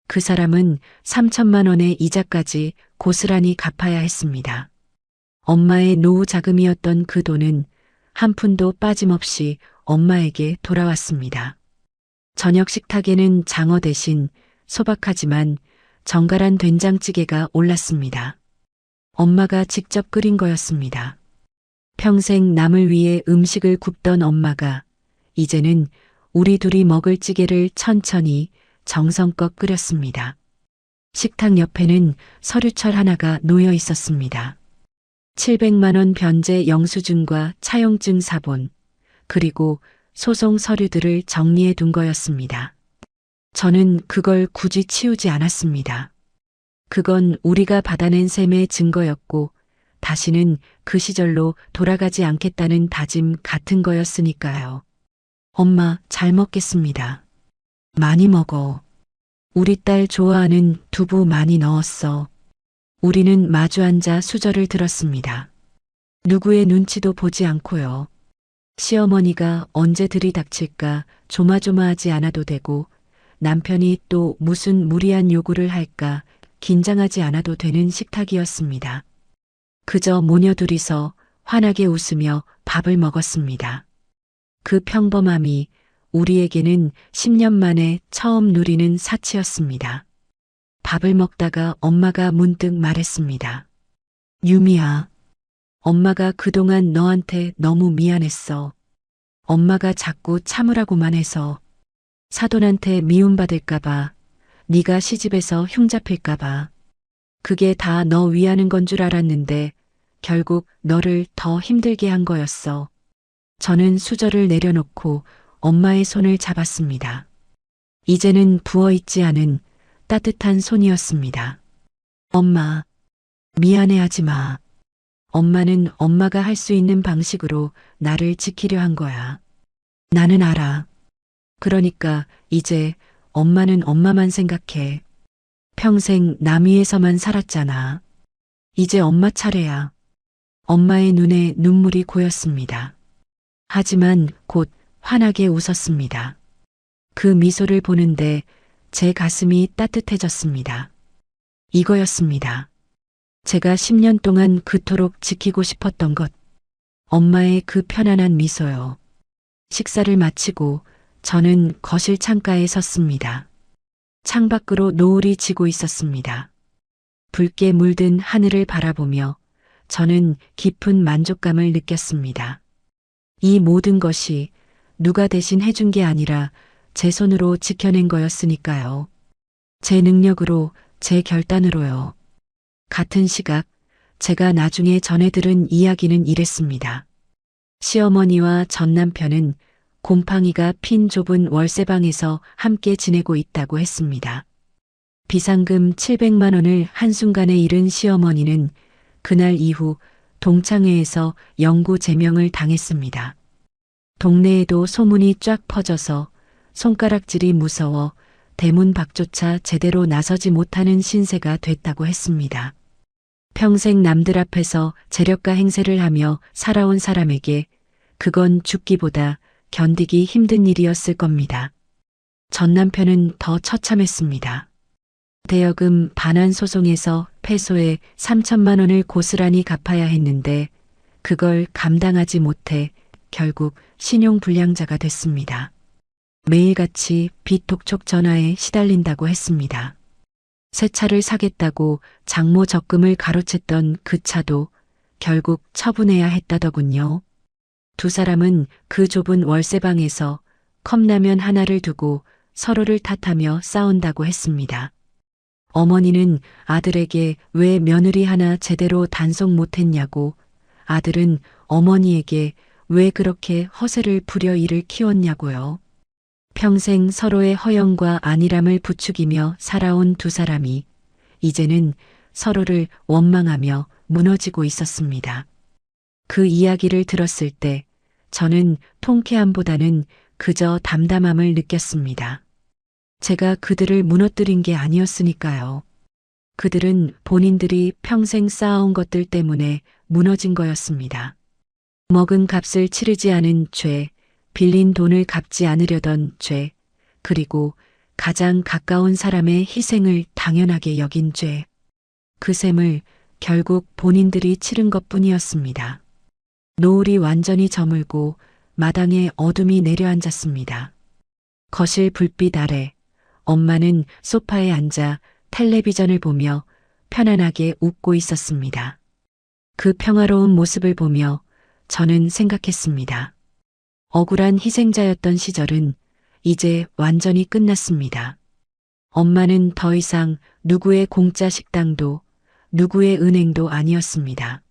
그 사람은 3천만 원의 이자까지 고스란히 갚아야 했습니다. 엄마의 노후 자금이었던 그 돈은 한 푼도 빠짐없이 엄마에게 돌아왔습니다. 저녁 식탁에는 장어 대신 소박하지만 정갈한 된장찌개가 올랐습니다. 엄마가 직접 끓인 거였습니다. 평생 남을 위해 음식을 굽던 엄마가 이제는 우리 둘이 먹을 찌개를 천천히 정성껏 끓였습니다. 식탁 옆에는 서류철 하나가 놓여 있었습니다. 700만 원 변제 영수증과 차용증 사본, 그리고 소송 서류들을 정리해 둔 거였습니다. 저는 그걸 굳이 치우지 않았습니다. 그건 우리가 받아낸 셈의 증거였고 다시는 그 시절로 돌아가지 않겠다는 다짐 같은 거였으니까요. 엄마, 잘 먹겠습니다. 많이 먹어. 우리 딸 좋아하는 두부 많이 넣었어. 우리는 마주 앉아 수저를 들었습니다. 누구의 눈치도 보지 않고요. 시어머니가 언제 들이닥칠까 조마조마하지 않아도 되고 남편이 또 무슨 무리한 요구를 할까 긴장하지 않아도 되는 식탁이었습니다. 그저 모녀 둘이서 환하게 웃으며 밥을 먹었습니다. 그 평범함이 우리에게는 10년 만에 처음 누리는 사치였습니다. 밥을 먹다가 엄마가 문득 말했습니다. 유미야, 엄마가 그동안 너한테 너무 미안했어. 엄마가 자꾸 참으라고만 해서 사돈한테 미움받을까봐, 네가 시집에서 흉 잡힐까봐. 그게 다 너 위하는 건 줄 알았는데 결국 너를 더 힘들게 한 거였어. 저는 수저를 내려놓고 엄마의 손을 잡았습니다. 이제는 부어있지 않은 따뜻한 손이었습니다. 엄마, 미안해하지 마. 엄마는 엄마가 할 수 있는 방식으로 나를 지키려 한 거야. 나는 알아. 그러니까 이제 엄마는 엄마만 생각해. 평생 남 위에서만 살았잖아. 이제 엄마 차례야. 엄마의 눈에 눈물이 고였습니다. 하지만 곧 환하게 웃었습니다. 그 미소를 보는데 제 가슴이 따뜻해졌습니다. 이거였습니다. 제가 10년 동안 그토록 지키고 싶었던 것. 엄마의 그 편안한 미소요. 식사를 마치고 저는 거실 창가에 섰습니다. 창밖으로 노을이 지고 있었습니다. 붉게 물든 하늘을 바라보며 저는 깊은 만족감을 느꼈습니다. 이 모든 것이 누가 대신 해준 게 아니라 제 손으로 지켜낸 거였으니까요. 제 능력으로, 제 결단으로요. 같은 시각 제가 나중에 전해 들은 이야기는 이랬습니다. 시어머니와 전 남편은 곰팡이가 핀 좁은 월세방에서 함께 지내고 있다고 했습니다. 비상금 700만 원을 한순간에 잃은 시어머니는 그날 이후 동창회에서 영구 제명을 당했습니다. 동네에도 소문이 쫙 퍼져서 손가락질이 무서워 대문 밖조차 제대로 나서지 못하는 신세가 됐다고 했습니다. 평생 남들 앞에서 재력가 행세를 하며 살아온 사람에게 그건 죽기보다 견디기 힘든 일이었을 겁니다. 전 남편은 더 처참했습니다. 대여금 반환 소송에서 패소해 3천만 원을 고스란히 갚아야 했는데 그걸 감당하지 못해 결국 신용불량자가 됐습니다. 매일같이 빚독촉 전화에 시달린다고 했습니다. 새 차를 사겠다고 장모 적금을 가로챘던 그 차도 결국 처분해야 했다더군요. 두 사람은 그 좁은 월세방에서 컵라면 하나를 두고 서로를 탓하며 싸운다고 했습니다. 어머니는 아들에게 왜 며느리 하나 제대로 단속 못했냐고, 아들은 어머니에게 왜 그렇게 허세를 부려 이를 키웠냐고요. 평생 서로의 허영과 안일함을 부추기며 살아온 두 사람이 이제는 서로를 원망하며 무너지고 있었습니다. 그 이야기를 들었을 때 저는 통쾌함보다는 그저 담담함을 느꼈습니다. 제가 그들을 무너뜨린 게 아니었으니까요. 그들은 본인들이 평생 쌓아온 것들 때문에 무너진 거였습니다. 먹은 값을 치르지 않은 죄, 빌린 돈을 갚지 않으려던 죄, 그리고 가장 가까운 사람의 희생을 당연하게 여긴 죄. 그 셈을 결국 본인들이 치른 것뿐이었습니다. 노을이 완전히 저물고 마당에 어둠이 내려앉았습니다. 거실 불빛 아래 엄마는 소파에 앉아 텔레비전을 보며 편안하게 웃고 있었습니다. 그 평화로운 모습을 보며 저는 생각했습니다. 억울한 희생자였던 시절은 이제 완전히 끝났습니다. 엄마는 더 이상 누구의 공짜 식당도 누구의 은행도 아니었습니다.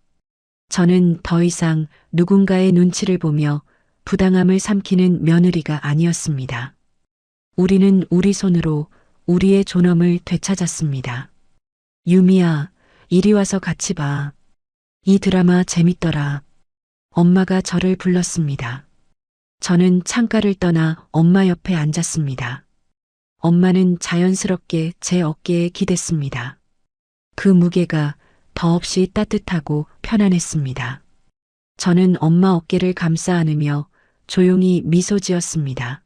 저는 더 이상 누군가의 눈치를 보며 부당함을 삼키는 며느리가 아니었습니다. 우리는 우리 손으로 우리의 존엄을 되찾았습니다. 유미야, 이리 와서 같이 봐. 이 드라마 재밌더라. 엄마가 저를 불렀습니다. 저는 창가를 떠나 엄마 옆에 앉았습니다. 엄마는 자연스럽게 제 어깨에 기댔습니다. 그 무게가 더없이 따뜻하고 편안했습니다. 저는 엄마 어깨를 감싸 안으며 조용히 미소 지었습니다.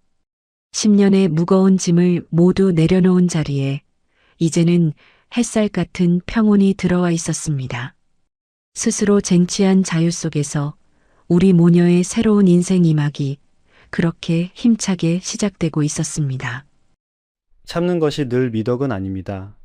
10년의 무거운 짐을 모두 내려놓은 자리에 이제는 햇살 같은 평온이 들어와 있었습니다. 스스로 쟁취한 자유 속에서 우리 모녀의 새로운 인생 이막이 그렇게 힘차게 시작되고 있었습니다. 참는 것이 늘 미덕은 아닙니다.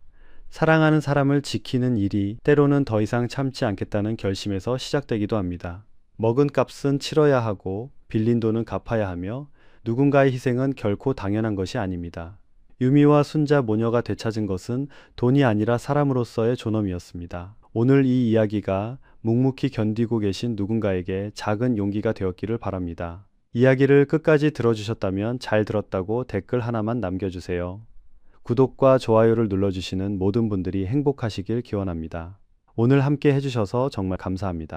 사랑하는 사람을 지키는 일이 때로는 더 이상 참지 않겠다는 결심에서 시작되기도 합니다. 먹은 값은 치러야 하고 빌린 돈은 갚아야 하며 누군가의 희생은 결코 당연한 것이 아닙니다. 유미와 순자 모녀가 되찾은 것은 돈이 아니라 사람으로서의 존엄이었습니다. 오늘 이 이야기가 묵묵히 견디고 계신 누군가에게 작은 용기가 되었기를 바랍니다. 이야기를 끝까지 들어주셨다면 잘 들었다고 댓글 하나만 남겨주세요. 구독과 좋아요를 눌러주시는 모든 분들이 행복하시길 기원합니다. 오늘 함께 해주셔서 정말 감사합니다.